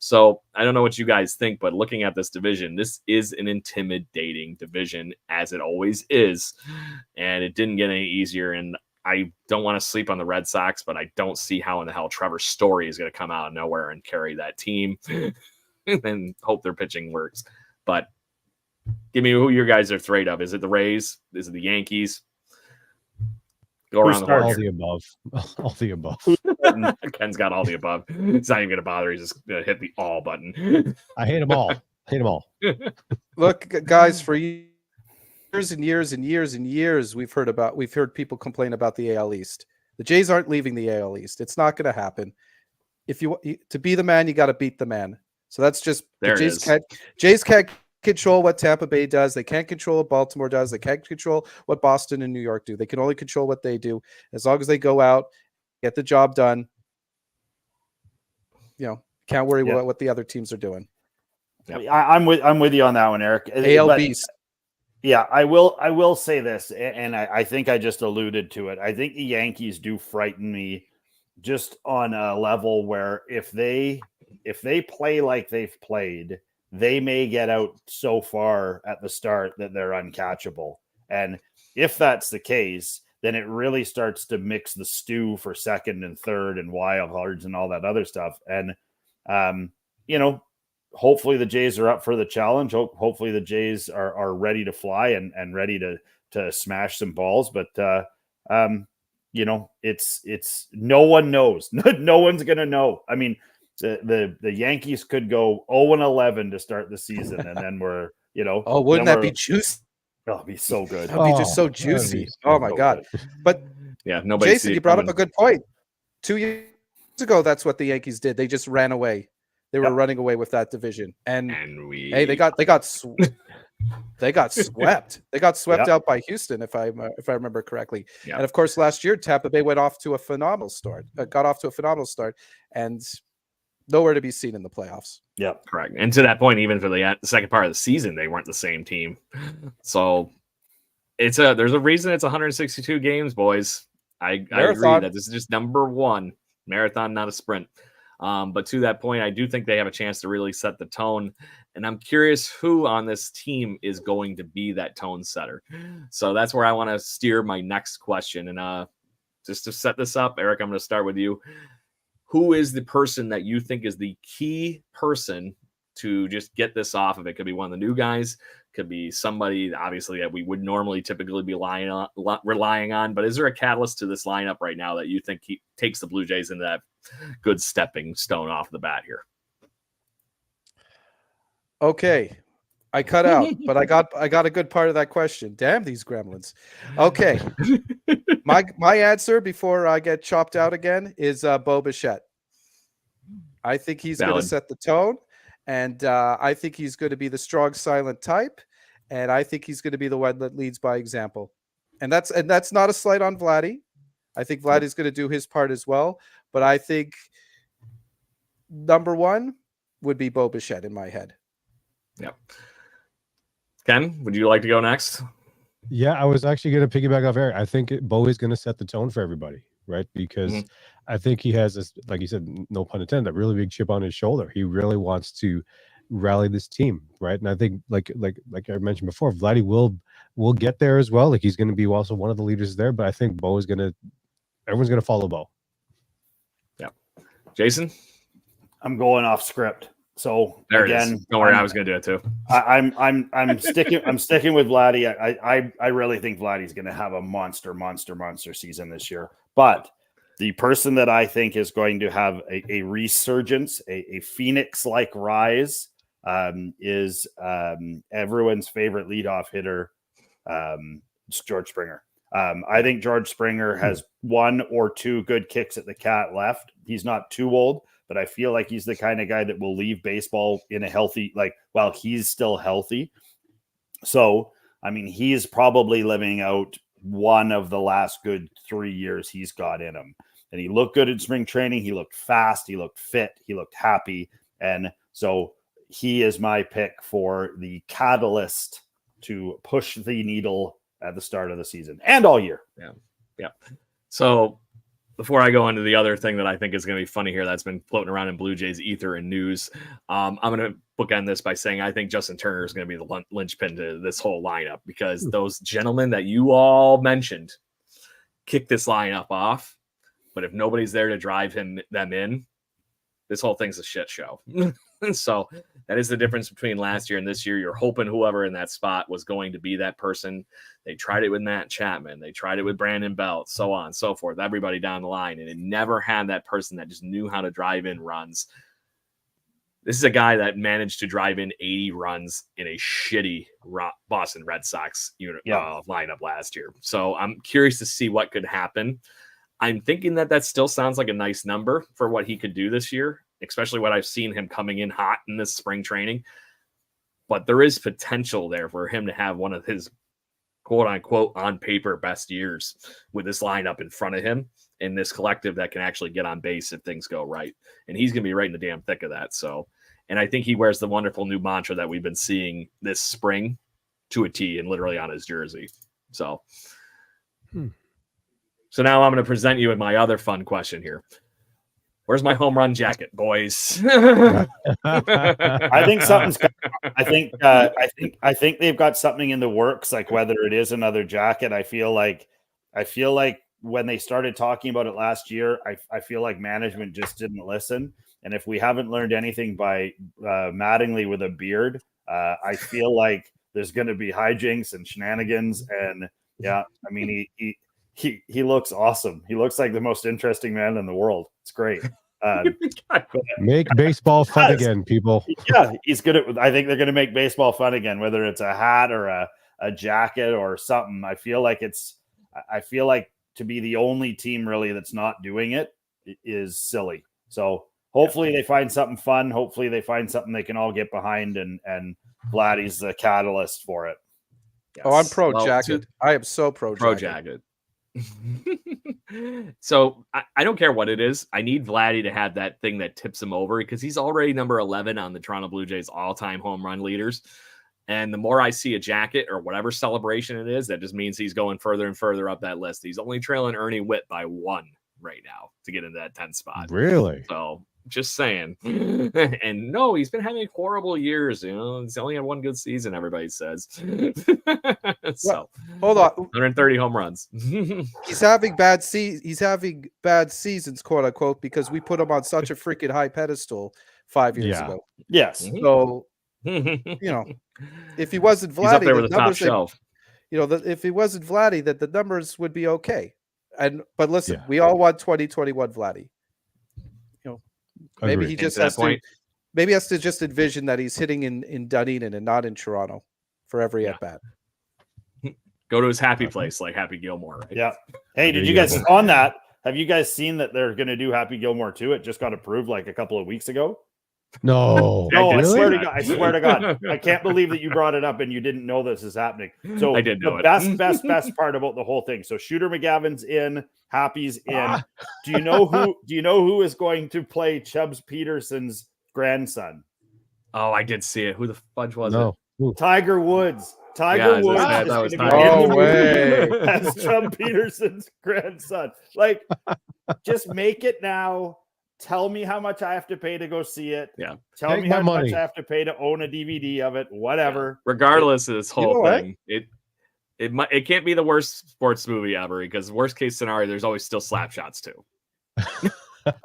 Speaker 2: So I don't know what you guys think, but looking at this division, this is an intimidating division, as it always is. And it didn't get any easier. And I don't want to sleep on the Red Sox, but I don't see how in the hell Trevor Story is going to come out of nowhere and carry that team and hope their pitching works. But give me who you guys are afraid of. Is it the Rays? Is it the Yankees? Go around the horn.
Speaker 3: All the above. All the above.
Speaker 2: Ken's got all the above. He's not even going to bother. He's just going to hit the all button.
Speaker 3: I hate them all. Hate them all.
Speaker 5: Look, guys, for years and years and years and years, we've heard people complain about the AL East. The Jays aren't leaving the AL East. It's not going to happen. To be the man, you got to beat the man. So that's just
Speaker 2: there.
Speaker 5: Jays can't control what Tampa Bay does. They can't control what Baltimore does. They can't control what Boston and New York do. They can only control what they do. As long as they go out, get the job done, can't worry about what the other teams are doing.
Speaker 4: Yep. I'm with you on that one, Eric.
Speaker 5: AL Beast.
Speaker 4: Yeah, I will say this, and I think I just alluded to it. I think the Yankees do frighten me, just on a level where if they play like they've played, they may get out so far at the start that they're uncatchable. And if that's the case, then it really starts to mix the stew for second and third and wild cards and all that other stuff. And hopefully the Jays are up for the challenge. Hopefully the Jays are ready to fly and ready to smash some balls. But it's no one knows. No one's gonna know. I mean, the Yankees could go 0-11 to start the season, and then we're
Speaker 5: wouldn't that be juicy?
Speaker 4: Oh, it'd be so good.
Speaker 5: That'd be just so juicy. Oh my God. Good. But
Speaker 2: yeah, nobody.
Speaker 5: Jason, you brought up a good point. 2 years ago, that's what the Yankees did. They just ran away. They were running away with that division, and they got they got swept. They got swept out by Houston, if I remember correctly. Yep. And of course, last year Tampa Bay got off to a phenomenal start, and nowhere to be seen in the playoffs.
Speaker 4: Yeah,
Speaker 2: correct. And to that point, even for the second part of the season, they weren't the same team. So there's a reason it's 162 games, boys. I agree that this is just number one marathon, not a sprint. But to that point, I do think they have a chance to really set the tone. And I'm curious who on this team is going to be that tone setter. So that's where I want to steer my next question. And just to set this up, Eric, I'm going to start with you. Who is the person that you think is the key person to just get this off of it? Could be one of the new guys, could be somebody obviously that we would normally typically be relying on. But is there a catalyst to this lineup right now that you think takes the Blue Jays into that good stepping stone off the bat here?
Speaker 5: Okay, I cut out, but I got a good part of that question. Damn these gremlins. Okay, my answer before I get chopped out again is Bo Bichette. I think he's going to set the tone, and I think he's going to be the strong, silent type, and I think he's going to be the one that leads by example. And that's not a slight on Vladdy. I think Vladdy's going to do his part as well, but I think number one would be Bo Bichette in my head.
Speaker 2: Yep. Ken, would you like to go next?
Speaker 3: Yeah, I was actually going to piggyback off Eric. I think Bo is going to set the tone for everybody, right? Because I think he has this, like you said, no pun intended, a really big chip on his shoulder. He really wants to rally this team, right? And I think, like I mentioned before, Vladdy will get there as well. Like he's going to be also one of the leaders there. But I think everyone's going to follow Bo.
Speaker 2: Yeah, Jason,
Speaker 4: I'm going off script. So
Speaker 2: there
Speaker 4: again,
Speaker 2: it is. Don't worry, I was going to do it too.
Speaker 4: I'm sticking with Vladdy. I really think Vladdy's going to have a monster season this year. But the person that I think is going to have a resurgence, a phoenix-like rise, is everyone's favorite leadoff hitter, George Springer. I think George Springer has one or two good kicks at the cat left. He's not too old, but I feel like he's the kind of guy that will leave baseball in a healthy, like, while he's still healthy. So, I mean, he's probably living out one of the last good 3 years he's got in him. And he looked good in spring training. He looked fast. He looked fit. He looked happy. And so he is my pick for the catalyst to push the needle at the start of the season and all year.
Speaker 2: Yeah. So before I go into the other thing that I think is going to be funny here that's been floating around in Blue Jays ether and news, I'm going to bookend this by saying I think Justin Turner is going to be the linchpin to this whole lineup, because those gentlemen that you all mentioned kick this lineup off. But if nobody's there to drive them in, this whole thing's a shit show. So that is the difference between last year and this year. You're hoping whoever in that spot was going to be that person. They tried it with Matt Chapman. They tried it with Brandon Belt, so on and so forth, everybody down the line. And it never had that person that just knew how to drive in runs. This is a guy that managed to drive in 80 runs in a shitty Boston Red Sox lineup last year. So I'm curious to see what could happen. I'm thinking that still sounds like a nice number for what he could do this year, especially what I've seen him coming in hot in this spring training. But there is potential there for him to have one of his quote unquote on paper best years with this lineup in front of him in this collective that can actually get on base if things go right. And he's going to be right in the damn thick of that. So, and I think he wears the wonderful new mantra that we've been seeing this spring to a T and literally on his jersey. So, So now I'm going to present you with my other fun question here. Where's my home run jacket, boys?
Speaker 4: I think something's. I think they've got something in the works. Like whether it is another jacket, I feel like when they started talking about it last year, I feel like management just didn't listen. And if we haven't learned anything by Mattingly with a beard, I feel like there's going to be hijinks and shenanigans. And yeah, I mean he looks awesome. He looks like the most interesting man in the world. It's great.
Speaker 3: Make baseball fun again, people.
Speaker 4: Yeah, he's good at. I think they're going to make baseball fun again, whether it's a hat or a jacket or something. I feel like to be the only team really that's not doing it is silly. So hopefully they find something fun. Hopefully they find something they can all get behind, and Vladdy's the catalyst for it.
Speaker 5: Yes. Oh, I'm pro jacket. I am so pro
Speaker 2: jacket. So I don't care what it is. I need Vladdy to have that thing that tips him over, because he's already number 11 on the Toronto Blue Jays all-time home run leaders. And the more I see a jacket or whatever celebration it is, that just means he's going further and further up that list. He's only trailing Ernie Whitt by 1 right now to get into that 10th spot.
Speaker 3: Really?
Speaker 2: So just saying. And no, he's been having horrible years. You know, he's only had one good season, everybody says. So
Speaker 5: hold on,
Speaker 2: 130 home runs.
Speaker 5: He's having bad seasons, quote unquote, because we put him on such a freaking high pedestal 5 years ago.
Speaker 4: Yes.
Speaker 5: So if he wasn't Vladdy,
Speaker 2: he's up there with the top shelf.
Speaker 5: If he wasn't Vladdy, that the numbers would be okay. But listen, we all want 2021 Vladdy. Maybe he just has to. Maybe he has to just envision that he's hitting in Dunedin and not in Toronto for every at bat.
Speaker 2: Go to his happy place like Happy Gilmore. Right?
Speaker 4: Yeah. Hey, did you guys on that? Have you guys seen that they're going to do Happy Gilmore too? It just got approved like a couple of weeks ago.
Speaker 3: No,
Speaker 4: I swear to God, I can't believe that you brought it up and you didn't know this is happening. So
Speaker 2: I did know
Speaker 4: the best part about the whole thing. So Shooter McGavin's in, Happy's in. Do you know who is going to play Chubbs Peterson's grandson?
Speaker 2: Oh, I did see it. Who the fudge was it?
Speaker 4: Tiger Woods. Tiger Woods is going to be in the movie as Chubb Peterson's grandson. Like, just make it now. Tell me how much I have to pay to go see it.
Speaker 2: Yeah.
Speaker 4: Tell me how much I have to pay to own a DVD of it. Whatever.
Speaker 2: Yeah. Regardless of this whole thing, it can't be the worst sports movie ever, because worst case scenario, there's always still slap shots too.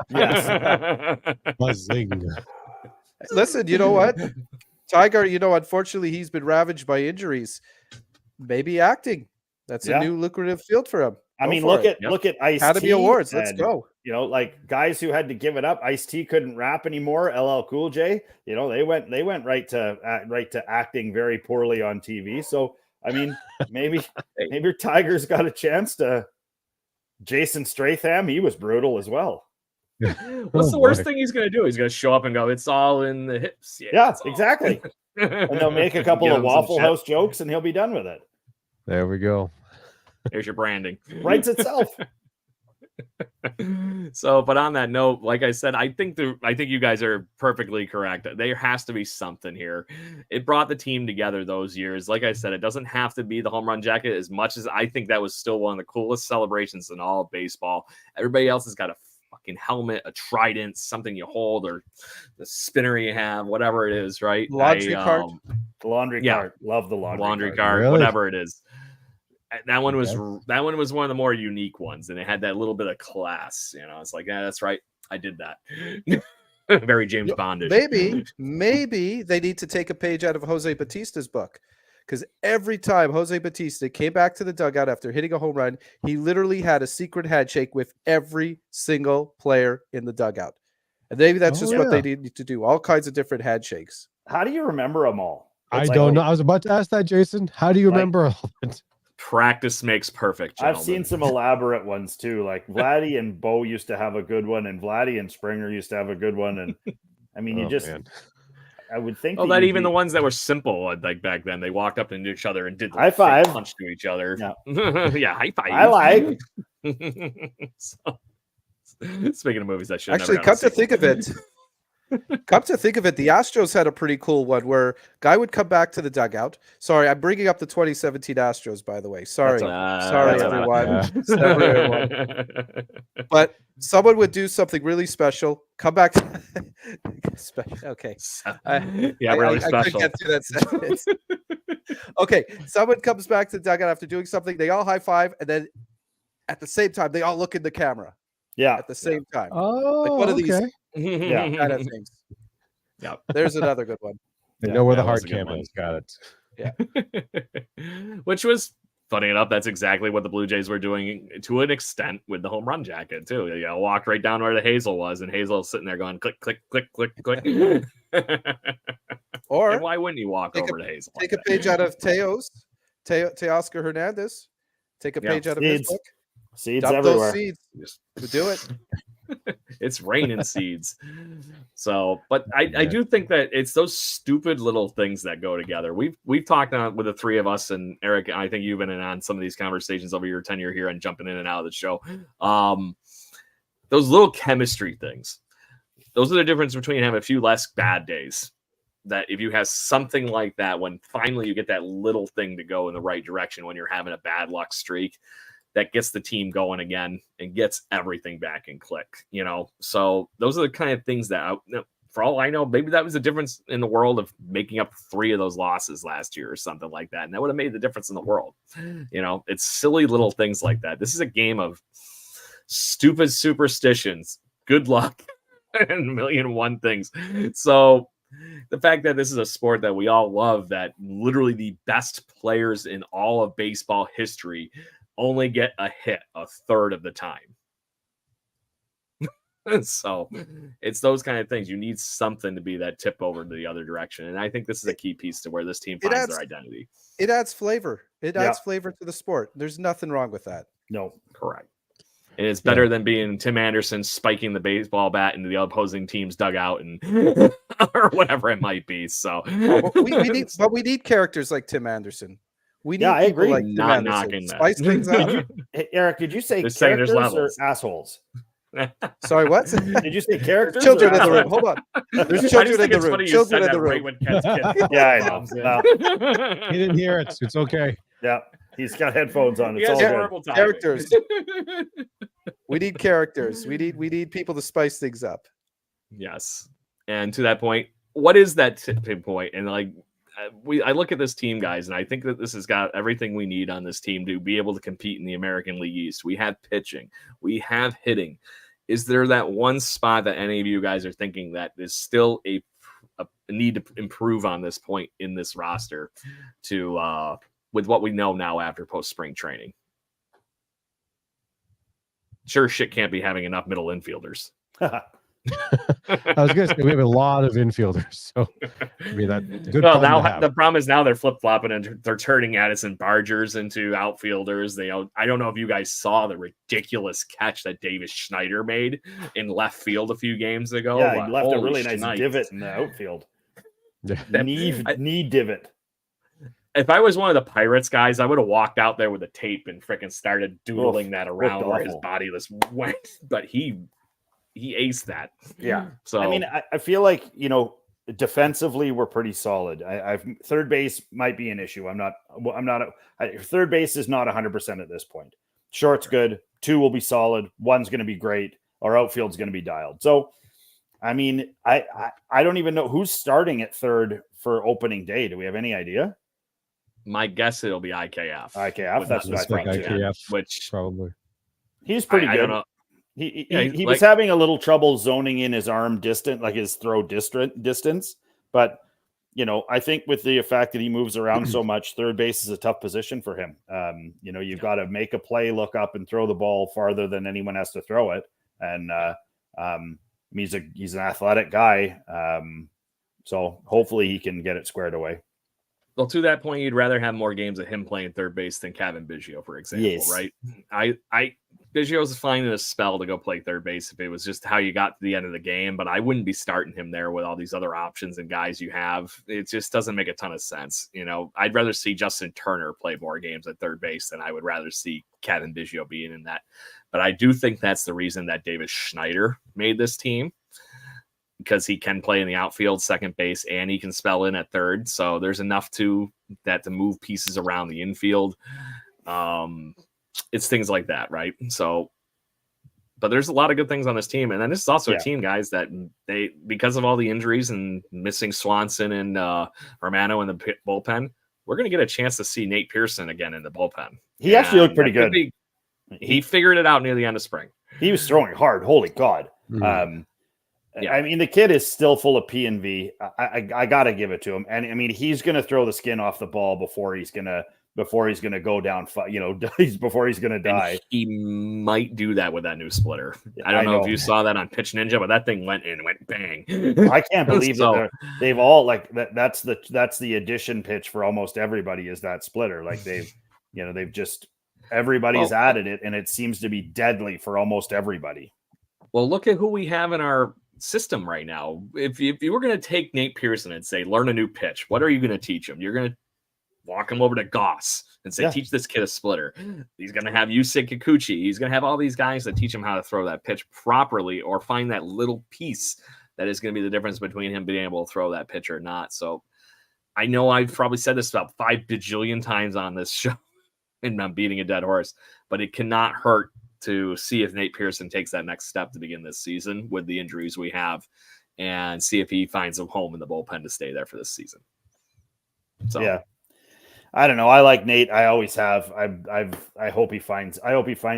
Speaker 4: Yes.
Speaker 5: Listen, you know what? Tiger, unfortunately, he's been ravaged by injuries. Maybe acting. That's a new lucrative field for him.
Speaker 4: I mean, look at Ice-T.
Speaker 5: Academy Awards. Let's go.
Speaker 4: Like guys who had to give it up. Ice-T couldn't rap anymore. LL Cool J. They went right to acting very poorly on TV. So I mean, maybe Tiger's got a chance to. Jason Stratham, he was brutal as well.
Speaker 2: What's the
Speaker 3: Oh,
Speaker 2: worst
Speaker 3: boy.
Speaker 2: thing he's going to do? He's going to show up and go, it's all in the hips.
Speaker 4: Yeah,
Speaker 2: it's all-
Speaker 4: exactly. And they'll make a couple
Speaker 2: Give
Speaker 4: of
Speaker 2: him some
Speaker 4: Waffle
Speaker 2: shit.
Speaker 4: House jokes, and he'll be done with it.
Speaker 3: There we go.
Speaker 2: Here's your branding.
Speaker 4: Writes itself.
Speaker 2: So, but on that note, like I said, I think you guys are perfectly correct. There has to be something here. It brought the team together those years. Like I said, it doesn't have to be the home run jacket, as much as I think that was still one of the coolest celebrations in all of baseball. Everybody else has got a fucking helmet, a trident, something you hold, or the spinner you have, whatever it is, right?
Speaker 5: Laundry cart.
Speaker 4: The laundry cart. Love the laundry cart.
Speaker 2: cart,
Speaker 3: Really?
Speaker 2: whatever it is. That one was
Speaker 3: Okay.
Speaker 2: one of the more unique ones, and it had that little bit of class. It's like, yeah, that's right, I did that. Very James Bondish.
Speaker 5: Maybe they need to take a page out of Jose Batista's book, because every time Jose Batista came back to the dugout after hitting a home run, he literally had a secret handshake with every single player in the dugout. And maybe that's
Speaker 3: Oh,
Speaker 5: just what they
Speaker 3: yeah.
Speaker 5: need to do. All kinds of different handshakes.
Speaker 4: How do you remember them all?
Speaker 3: I
Speaker 4: It's
Speaker 3: don't
Speaker 4: like-
Speaker 3: know. I was about to ask that, Jason. How do you
Speaker 4: Like-
Speaker 3: remember all of it?
Speaker 2: Practice makes perfect,
Speaker 4: I've
Speaker 2: gentlemen.
Speaker 4: seen some elaborate ones too. Like Vladdy and Bo used to have a good one, and Vladdy and Springer used to have a good one. And I mean,
Speaker 3: Oh, man.
Speaker 4: I would think.
Speaker 2: that
Speaker 4: you'd
Speaker 2: even
Speaker 4: be-
Speaker 2: the ones that were simple, like back then, they walked up to each other and did
Speaker 4: High
Speaker 2: like, fake
Speaker 4: five.
Speaker 2: punch to each other.
Speaker 4: Yeah.
Speaker 2: Yeah, high five.
Speaker 4: I like.
Speaker 2: So, speaking of movies, that should
Speaker 5: Actually, come to think of it, the Astros had a pretty cool one where guy would come back to the dugout. Sorry, I'm bringing up the 2017 Astros, by the way. Sorry,
Speaker 4: That's
Speaker 5: everyone.
Speaker 3: Yeah.
Speaker 5: Sorry, everyone. But someone would do something really special. Come back. Special. Okay.
Speaker 2: Yeah, really
Speaker 5: I
Speaker 2: special.
Speaker 5: couldn't get through that sentence. Okay, someone comes back to the dugout after doing something. They all high five, and then at the same time, they all look in the camera
Speaker 4: Yeah.
Speaker 5: at the same time.
Speaker 3: Oh,
Speaker 5: Like one of these
Speaker 3: okay.
Speaker 4: Yeah.
Speaker 5: kind of things.
Speaker 2: Yep.
Speaker 5: There's another good one.
Speaker 3: They
Speaker 4: Yeah,
Speaker 3: know where the
Speaker 2: that was
Speaker 3: hard
Speaker 2: a good
Speaker 3: cam
Speaker 2: one.
Speaker 3: is. Got it.
Speaker 2: Which was funny enough. That's exactly what the Blue Jays were doing to an extent with the home run jacket too. Walked right down where the Hazel was, and Hazel's sitting there going click, click, click, click, click. And
Speaker 5: Or
Speaker 2: why wouldn't you walk
Speaker 5: take
Speaker 2: over to Hazel?
Speaker 5: take a page out of Teoscar Hernandez. Take a
Speaker 2: Yeah.
Speaker 5: page out of his
Speaker 4: Seeds.
Speaker 5: book.
Speaker 4: Seeds
Speaker 5: Dump
Speaker 4: everywhere.
Speaker 5: those seeds. We do it.
Speaker 2: It's raining seeds. So, but I
Speaker 3: Yeah.
Speaker 2: do think that it's those stupid little things that go together. We've talked on with the three of us, and Eric, I think you've been in on some of these conversations over your tenure here and jumping in and out of the show. Those little chemistry things. Those are the difference between having a few less bad days. That if you have something like that, when finally you get that little thing to go in the right direction when you're having a bad luck streak, that gets the team going again and gets everything back in click, So those are the kind of things that, for all I know, maybe that was the difference in the world of making up 3 of those losses last year or something like that. And that would have made the difference in the world. It's silly little things like that. This is a game of stupid superstitions, good luck, and 1,000,001 things. So the fact that this is a sport that we all love, that literally the best players in all of baseball history only get a hit a third of the time. So it's those kind of things. You need something to be that tip over to the other direction. And I think this is a key piece to where this team finds their identity.
Speaker 5: It adds flavor. It
Speaker 4: Yeah.
Speaker 5: adds flavor to the sport. There's nothing wrong with that.
Speaker 4: No.
Speaker 2: Correct. And it's better than being Tim Anderson spiking the baseball bat into the opposing team's dugout and or whatever it might be. So
Speaker 5: we need characters like Tim Anderson. We need
Speaker 4: Yeah, I
Speaker 5: people
Speaker 4: agree.
Speaker 5: like Tim
Speaker 2: Not
Speaker 5: Anderson.
Speaker 2: knocking that.
Speaker 5: Spice things up.
Speaker 4: Hey, Eric, did you say
Speaker 2: Just saying there's
Speaker 4: characters or
Speaker 2: levels.
Speaker 4: assholes?
Speaker 5: Sorry, what?
Speaker 4: Did you say characters?
Speaker 5: Children
Speaker 4: or
Speaker 5: in the room.
Speaker 4: assholes?
Speaker 5: Hold on. There's
Speaker 2: I just
Speaker 5: children in
Speaker 2: think
Speaker 5: the
Speaker 2: it's
Speaker 5: room.
Speaker 2: funny you
Speaker 5: Children
Speaker 2: said
Speaker 5: in the
Speaker 2: that right
Speaker 5: room.
Speaker 2: when Ken's kid
Speaker 4: Yeah, I know.
Speaker 2: comes in.
Speaker 4: Well,
Speaker 3: He didn't hear it. It's okay.
Speaker 4: yeah, he's got headphones on.
Speaker 2: He
Speaker 4: It's
Speaker 2: has
Speaker 4: all good.
Speaker 2: horrible timing.
Speaker 5: Characters. We need characters. We need people to spice things up.
Speaker 2: Yes. And to that point, what is that tipping point? And I look at this team, guys, and I think that this has got everything we need on this team to be able to compete in the American League East. We have pitching, we have hitting. Is there that one spot that any of you guys are thinking that is still a need to improve on this point in this roster to with what we know now after post spring training? Sure, shit can't be having enough middle infielders.
Speaker 3: I was going to say we have a lot of infielders, so I mean that good.
Speaker 2: Well,
Speaker 3: problem to
Speaker 2: now
Speaker 3: have.
Speaker 2: the problem is now they're flip flopping and they're turning Addison Bargers into outfielders. I don't know if you guys saw the ridiculous catch that Davis Schneider made in left field a few games ago.
Speaker 4: Yeah,
Speaker 2: but
Speaker 4: he left a
Speaker 2: holy
Speaker 4: really nice
Speaker 2: shnikes.
Speaker 4: divot in the outfield.
Speaker 3: Yeah.
Speaker 4: Knee divot.
Speaker 2: If I was one of the Pirates guys, I would have walked out there with a tape and freaking started doodling that around where his
Speaker 4: awful.
Speaker 2: body just went. But he aced that.
Speaker 4: Yeah.
Speaker 2: So
Speaker 4: I mean, I feel like, defensively we're pretty solid. I've third base might be an issue. Third base is not 100% at this point. Short's good. 2 will be solid. 1's going to be great. Our outfield's going to be dialed. So, I mean, I don't even know who's starting at third for opening day. Do we have any idea?
Speaker 2: my guess it'll be IKF.
Speaker 4: IKF, that's what I thought too.
Speaker 3: IKF,
Speaker 2: Which
Speaker 3: probably.
Speaker 4: He's pretty good.
Speaker 2: I don't know.
Speaker 4: He was having a little trouble zoning in his arm distance, like his throw distance. But, I think with the fact that he moves around so much, third base is a tough position for him. You've got to make a play, look up, and throw the ball farther than anyone has to throw it. And he's an athletic guy. So hopefully he can get it squared away.
Speaker 2: Well, to that point, you'd rather have more games of him playing third base than Kevin Biggio, for example,
Speaker 4: Yes.
Speaker 2: right? Biggio's finding a spell to go play third base if it was just how you got to the end of the game, but I wouldn't be starting him there with all these other options and guys you have. It just doesn't make a ton of sense. I'd rather see Justin Turner play more games at third base than I would rather see Kevin Biggio being in that. But I do think that's the reason that Davis Schneider made this team, because he can play in the outfield, second base, and he can spell in at third. So there's enough to move pieces around the infield. It's things like that, right? So, but there's a lot of good things on this team. And then this is also a team, guys, that because of all the injuries and missing Swanson and Romano in the bullpen, we're going to get a chance to see Nate Pearson again in the bullpen.
Speaker 4: He actually looked pretty good.
Speaker 2: He figured it out near the end of spring.
Speaker 4: He was throwing hard. Holy God.
Speaker 3: Mm-hmm.
Speaker 2: Yeah.
Speaker 4: I mean, the kid is still full of P&V. I got to give it to him. And I mean, he's going to throw the skin off the ball before he's going to go down, before he's going to die.
Speaker 2: And he might do that with that new splitter. I don't know if you saw that on Pitch Ninja, but that thing went bang.
Speaker 4: I can't believe that they've all that's the addition pitch for almost everybody is that splitter. Like they've just, everybody's added it, and it seems to be deadly for almost everybody.
Speaker 2: Well, look at who we have in our system right now. If you were going to take Nate Pearson and say, learn a new pitch, what are you going to teach him? You're going to walk him over to Goss and say, teach this kid a splitter. He's going to have Yusei Kikuchi. He's going to have all these guys that teach him how to throw that pitch properly, or find that little piece that is going to be the difference between him being able to throw that pitch or not. So I know I've probably said this about 5 bajillion times on this show, and I'm beating a dead horse, but it cannot hurt to see if Nate Pearson takes that next step to begin this season with the injuries we have, and see if he finds a home in the bullpen to stay there for this season. So
Speaker 4: yeah, I don't know. I like Nate. I always have. I hope he finds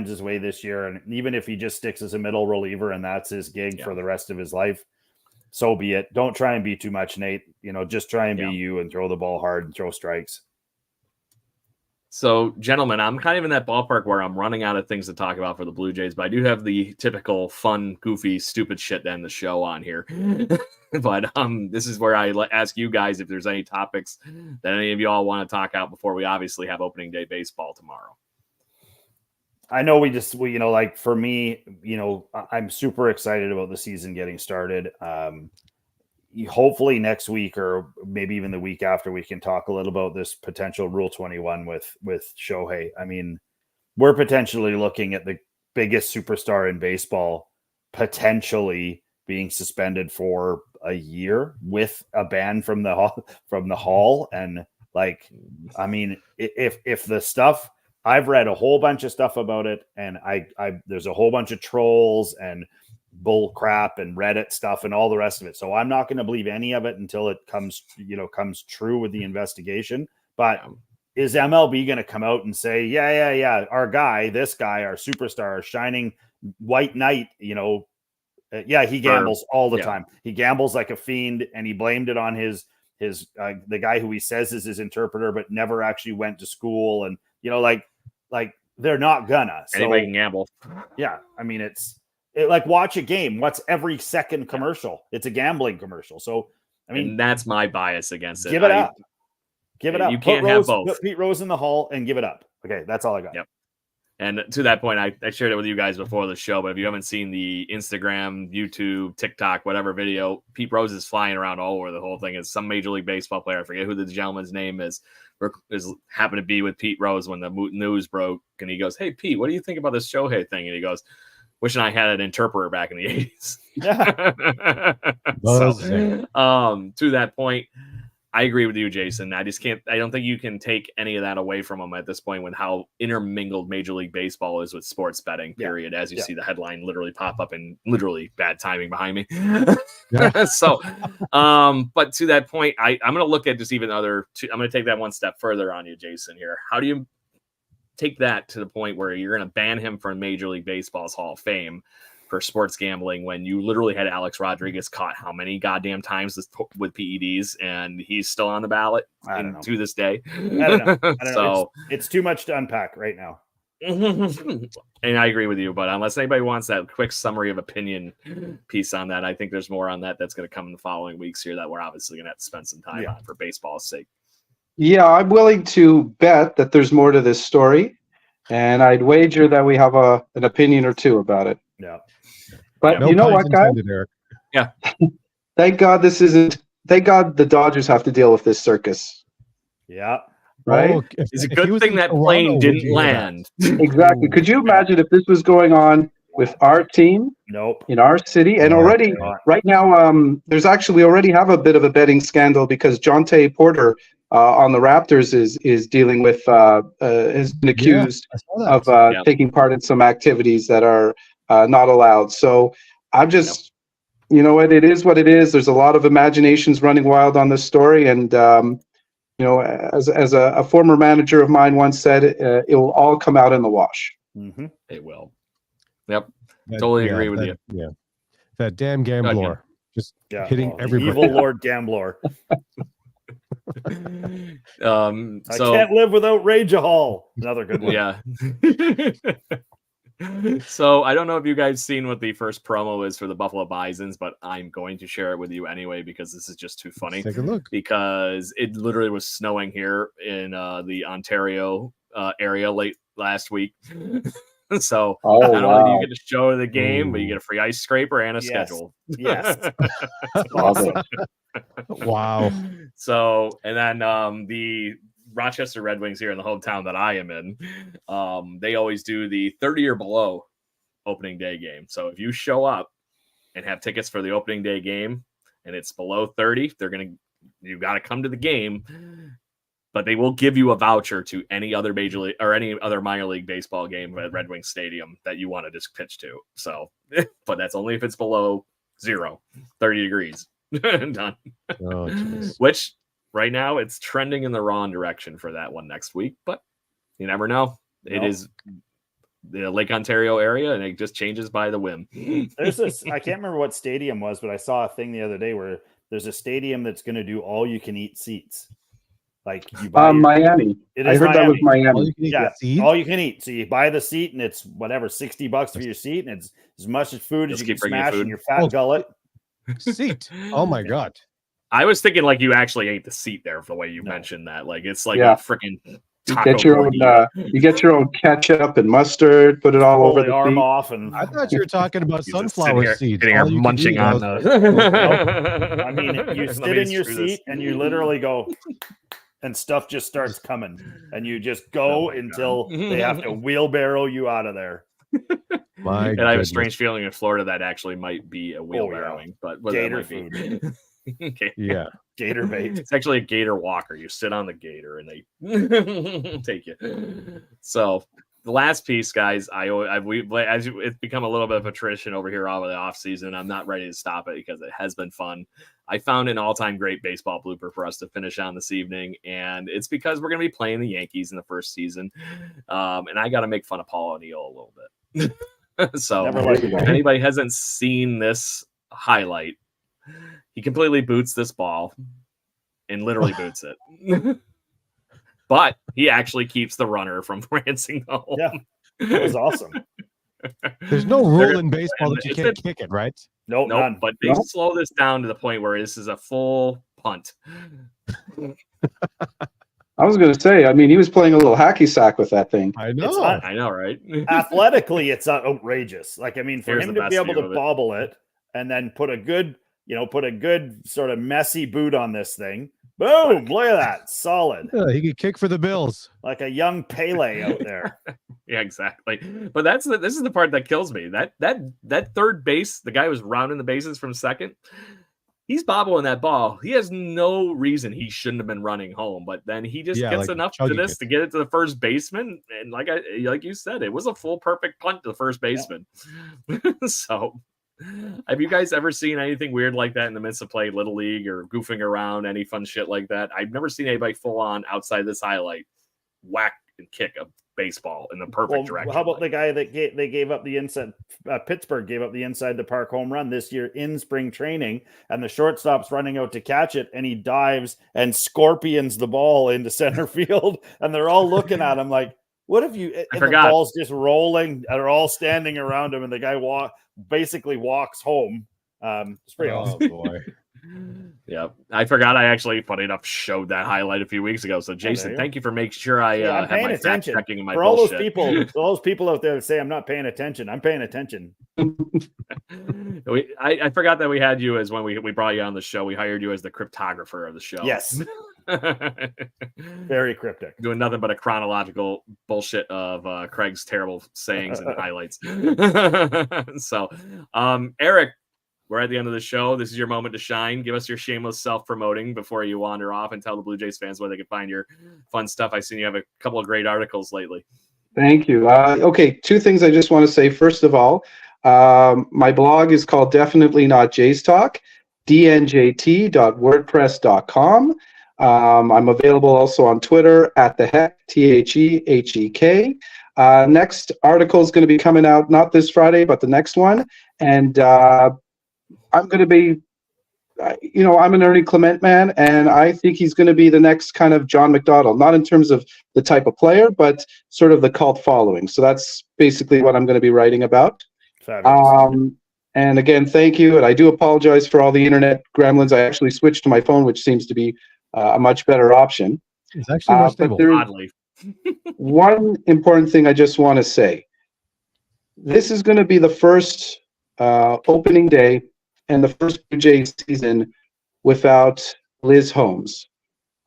Speaker 4: his way this year. And even if he just sticks as a middle reliever and that's his gig for the rest of his life, so be it. Don't try and be too much, Nate. Just try and be you and throw the ball hard and throw strikes.
Speaker 2: So, gentlemen, I'm kind of in that ballpark where I'm running out of things to talk about for the Blue Jays, but I do have the typical fun, goofy, stupid shit to end the show on here. But this is where I ask you guys if there's any topics that any of you all want to talk out before we obviously have opening day baseball tomorrow.
Speaker 4: I know like for me, I'm super excited about the season getting started. Hopefully next week, or maybe even the week after, we can talk a little about this potential Rule 21 with Shohei. I mean, we're potentially looking at the biggest superstar in baseball potentially being suspended for a year with a ban from the hall. And I mean, if the stuff, I've read a whole bunch of stuff about it, and there's a whole bunch of trolls and bull crap and Reddit stuff and all the rest of it. So I'm not going to believe any of it until it comes true with the investigation. But is MLB going to come out and say, yeah, our guy, this guy, our superstar, our shining white knight, he gambles all the time. He gambles like a fiend, and he blamed it on his the guy who he says is his interpreter, but never actually went to school. And, like they're not gonna. So,
Speaker 2: anybody can gamble.
Speaker 4: Yeah. I mean, Like watch a game. What's every second commercial? It's a gambling commercial. So, I mean,
Speaker 2: and that's my bias against it.
Speaker 4: Give it up. Give it up.
Speaker 2: You can't have both.
Speaker 4: Put Pete Rose in the hall and give it up. Okay, that's all I got.
Speaker 2: Yep. And to that point, I shared it with you guys before the show, but if you haven't seen the Instagram, YouTube, TikTok, whatever video, Pete Rose is flying around all over the whole thing. It's some Major League Baseball player. I forget who the gentleman's name is happened to be with Pete Rose when the news broke. And he goes, "Hey, Pete, what do you think about this Shohei thing?" And he goes, "Wishing I had an interpreter back in the 80s.
Speaker 4: Yeah.
Speaker 2: So, to that point, I agree with you, Jason. I don't think you can take any of that away from him at this point with how intermingled Major League Baseball is with sports betting, period. As you see the headline literally pop up and literally bad timing behind me. So, but to that point, I'm going to look at just even I'm going to take that one step further on you, Jason, here. How do you take that to the point where you're going to ban him from Major League Baseball's Hall of Fame for sports gambling when you literally had Alex Rodriguez caught how many goddamn times with PEDs and he's still on the ballot to this day?
Speaker 4: I don't know.
Speaker 2: So
Speaker 4: it's too much to unpack right now.
Speaker 2: And I agree with you, but unless anybody wants that quick summary of opinion piece on that, I think there's more on that's going to come in the following weeks here that we're obviously going to have to spend some time on for baseball's sake.
Speaker 6: Yeah, I'm willing to bet that there's more to this story, and I'd wager that we have an opinion or two about it.
Speaker 4: Yeah.
Speaker 6: But you know what, guys?
Speaker 2: Yeah.
Speaker 6: Thank God the Dodgers have to deal with this circus.
Speaker 4: Yeah.
Speaker 6: Right?
Speaker 1: Oh,
Speaker 2: it's a good thing that plane didn't land.
Speaker 6: Exactly. Could you imagine if this was going on with our team?
Speaker 4: Nope.
Speaker 6: In our city? And already, right now, we already have a bit of a betting scandal because Jonte Porter on the Raptors is dealing with, has been accused of taking part in some activities that are not allowed. So I'm just, you know what, it is what it is. There's a lot of imaginations running wild on this story. And, you know, as a former manager of mine once said, it will all come out in the wash.
Speaker 4: Mm-hmm.
Speaker 2: It will. Yep. Totally agree with you.
Speaker 3: Yeah. That damn gambler just hitting everybody.
Speaker 4: Evil Lord Gambler. I can't live without Rage Hall. Another good one.
Speaker 2: Yeah. So I don't know if you guys seen what the first promo is for the Buffalo Bisons, but I'm going to share it with you anyway because this is just too funny.
Speaker 3: Let's take a look.
Speaker 2: Because it literally was snowing here in the Ontario area late last week. So not only do you get to show the game, but you get a free ice scraper and a schedule.
Speaker 4: Yes.
Speaker 6: Awesome.
Speaker 3: Wow.
Speaker 2: So, and then the Rochester Red Wings here in the hometown that I am in, they always do the 30 or below opening day game. So if you show up and have tickets for the opening day game and it's below 30, you got to come to the game, but they will give you a voucher to any other major league or any other minor league baseball game at Red Wings Stadium that you want to just pitch to. So, but that's only if it's below 30 degrees. Done.
Speaker 3: Oh,
Speaker 2: which right now it's trending in the wrong direction for that one next week, but you never know. It is the Lake Ontario area and it just changes by the whim.
Speaker 4: There's this, I can't remember what stadium was, but I saw a thing the other day where there's a stadium that's going to do all you can eat seats. Like you buy
Speaker 6: Miami. I heard that was Miami.
Speaker 4: All you can eat. So you buy the seat and it's whatever, $60 for your seat, and it's as much as food as you can smash in your fat gullet.
Speaker 3: Seat. Oh my God.
Speaker 2: I was thinking like you actually ate the seat there for the way you mentioned that. Like it's like a freaking taco.
Speaker 6: You get your own ketchup and mustard, put it all over the
Speaker 4: arm
Speaker 6: seat.
Speaker 4: off, and
Speaker 3: I thought you were talking about sunflower seeds.
Speaker 2: Sitting here munching on those.
Speaker 4: I mean, you sit in your seat and you literally go, and stuff just starts coming, and you just go until they have to wheelbarrow you out of there.
Speaker 2: And I have a strange feeling in Florida that actually might be a wheelbarrowing, but
Speaker 4: gator food.
Speaker 2: Okay.
Speaker 3: Yeah.
Speaker 4: Gator bait.
Speaker 2: It's actually a gator walker. You sit on the gator and they take you. So the last piece, guys, it's become a little bit of a tradition over here over the off season. I'm not ready to stop it because it has been fun. I found an all-time great baseball blooper for us to finish on this evening, and it's because we're going to be playing the Yankees in the first season, and I got to make fun of Paul O'Neill a little bit. So if anybody hasn't seen this highlight, he completely boots this ball and literally boots it. But he actually keeps the runner from prancing home.
Speaker 4: Yeah, that was awesome.
Speaker 3: There's no rule in baseball that you can't kick it, right?
Speaker 4: Nope, none.
Speaker 2: But they slow this down to the point where this is a full punt.
Speaker 6: I was going to say, I mean, he was playing a little hacky sack with that thing.
Speaker 3: I know.
Speaker 2: I know, right?
Speaker 4: Athletically, it's outrageous. Like, I mean, for
Speaker 2: Here's
Speaker 4: him
Speaker 2: the
Speaker 4: to be
Speaker 2: best
Speaker 4: able
Speaker 2: view
Speaker 4: to
Speaker 2: of it.
Speaker 4: bobble it and then put a good sort of messy boot on this thing. Boom! Look at that. Solid.
Speaker 3: Yeah, he could kick for the Bills.
Speaker 4: Like a young Pele out there.
Speaker 2: Yeah, exactly. But this is the part that kills me. That third base, the guy who was rounding the bases from second, he's bobbling that ball. He has no reason he shouldn't have been running home, but then he just gets enough to this to get it to the first baseman. And like you said, it was a full perfect punt to the first baseman. Yeah. So have you guys ever seen anything weird like that in the midst of play, Little League or goofing around, any fun shit like that? I've never seen anybody full on outside this highlight whack and kick a baseball in the perfect direction.
Speaker 4: How about the guy that they gave up the inside? Pittsburgh gave up the inside the park home run this year in spring training, and the shortstop's running out to catch it, and he dives and scorpions the ball into center field, and they're all looking at him like, "What have you?" And the ball's just rolling. They're all standing around him, and the guy basically walks home. It's pretty awesome.
Speaker 3: Boy.
Speaker 2: Yeah, I forgot. I actually, funny enough, showed that highlight a few weeks ago. So, Jason, thank you for making sure I have my fact checking and my
Speaker 4: bullshit.
Speaker 2: For
Speaker 4: all those people out there that say I'm not paying attention, I'm paying attention.
Speaker 2: I forgot that we had you as when we brought you on the show. We hired you as the cryptographer of the show.
Speaker 4: Yes, very cryptic.
Speaker 2: Doing nothing but a chronological bullshit of Craig's terrible sayings and highlights. So, Eric. We're at the end of the show. This is your moment to shine. Give us your shameless self-promoting before you wander off and tell the Blue Jays fans where they can find your fun stuff. I've seen you have a couple of great articles lately.
Speaker 6: Thank you. Okay, two things I just want to say. First of all, my blog is called Definitely Not Jays Talk, dnjt.wordpress.com. I'm available also on Twitter at the Heck, THEHEK. Next article is going to be coming out not this Friday, but the next one. And I'm going to be, I'm an Ernie Clement man, and I think he's going to be the next kind of John McDonald, not in terms of the type of player, but sort of the cult following. So that's basically what I'm going to be writing about. And again, thank you. And I do apologize for all the internet gremlins. I actually switched to my phone, which seems to be a much better option.
Speaker 3: It's actually more stable.
Speaker 2: Oddly.
Speaker 6: One important thing I just want to say. This is going to be the first opening day and the first Blue Jays season without Liz Holmes,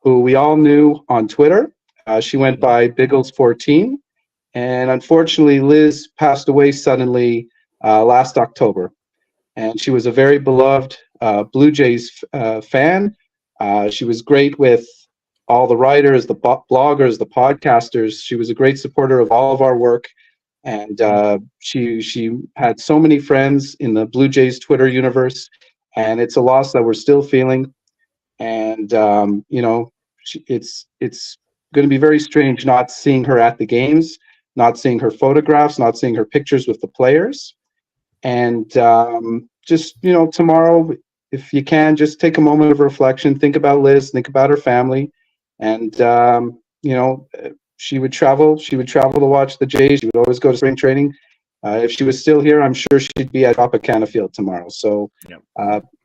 Speaker 6: who we all knew on Twitter. She went by Biggles14, and unfortunately, Liz passed away suddenly last October. And she was a very beloved Blue Jays fan. She was great with all the writers, the bloggers, the podcasters. She was a great supporter of all of our work. And she had so many friends in the Blue Jays Twitter universe, and it's a loss that we're still feeling. And it's going to be very strange not seeing her at the games, not seeing her photographs, not seeing her pictures with the players. And just tomorrow, if you can, just take a moment of reflection, think about Liz, think about her family, and she would travel to watch the Jays. She would always go to spring training. If she was still here, I'm sure she'd be at Tropicana Field tomorrow. So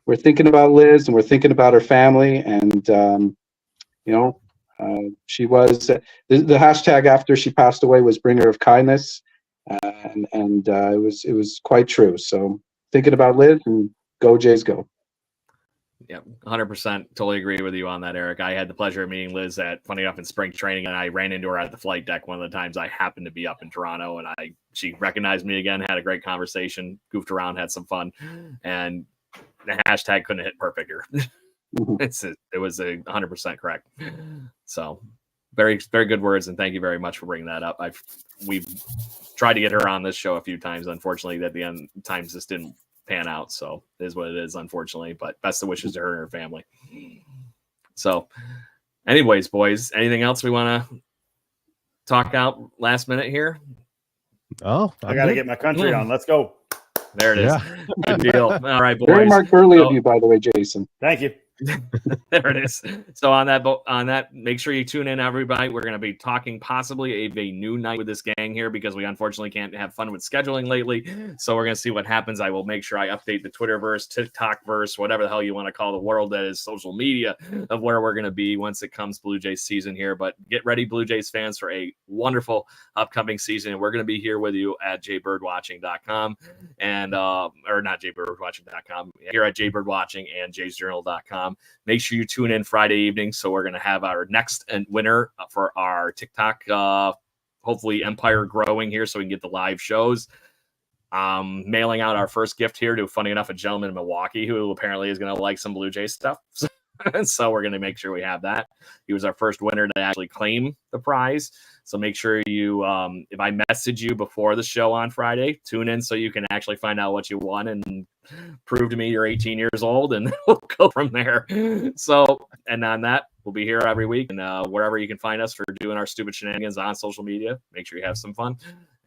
Speaker 6: we're thinking about Liz, and we're thinking about her family. And, she was the hashtag after she passed away was Bringer of Kindness. And it was quite true. So thinking about Liz, and go Jays go.
Speaker 2: Yeah, 100%. Totally agree with you on that, Eric. I had the pleasure of meeting Liz funny enough, in spring training, and I ran into her at the flight deck one of the times I happened to be up in Toronto, and she recognized me again, had a great conversation, goofed around, had some fun, and the hashtag couldn't hit perfecter. It was 100% correct. So very, very good words, and thank you very much for bringing that up. We've tried to get her on this show a few times. Unfortunately, at the end, times this didn't pan out, so it is what it is, unfortunately, but best of wishes to her and her family. So anyways, boys, anything else we want to talk out last minute here?
Speaker 4: I gotta get my country on. Let's go.
Speaker 2: There it is. Good deal. All right, boys.
Speaker 6: Very Mark Burley of you, by the way, Jason.
Speaker 4: Thank you.
Speaker 2: There it is. So on that, make sure you tune in, everybody. We're going to be talking possibly a new night with this gang here because we unfortunately can't have fun with scheduling lately. So we're going to see what happens. I will make sure I update the Twitterverse, TikTokverse, whatever the hell you want to call the world that is social media, of where we're going to be once it comes Blue Jays season here. But get ready, Blue Jays fans, for a wonderful upcoming season. And we're going to be here with you at jbirdwatching.com and or not jbirdwatching.com, here at jbirdwatching and jaysjournal.com. Make sure you tune in Friday evening. So we're going to have our next winner for our TikTok, hopefully empire growing here so we can get the live shows. Mailing out our first gift here to, funny enough, a gentleman in Milwaukee who apparently is going to like some Blue Jays stuff. So we're going to make sure we have that. He was our first winner to actually claim the prize. So make sure you, if I message you before the show on Friday, tune in so you can actually find out what you won and prove to me you're 18 years old, and we'll go from there. So, and on that, we'll be here every week, and wherever you can find us for doing our stupid shenanigans on social media. Make sure you have some fun.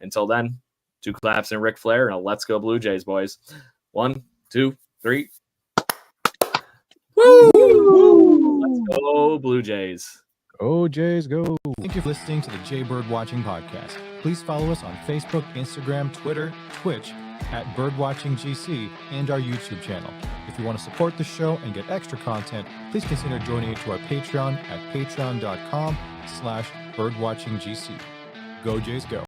Speaker 2: Until then, 2 claps and Ric Flair, and let's go Blue Jays, boys. 1, 2, 3. Woo! Let's go Blue Jays.
Speaker 3: Go Jays, go.
Speaker 1: Thank you for listening to the Jay Bird Watching Podcast. Please follow us on Facebook, Instagram, Twitter, Twitch at BirdwatchingGC, and our YouTube channel. If you want to support the show and get extra content, please consider joining to our Patreon at patreon.com/birdwatchinggc. Go Jays, go.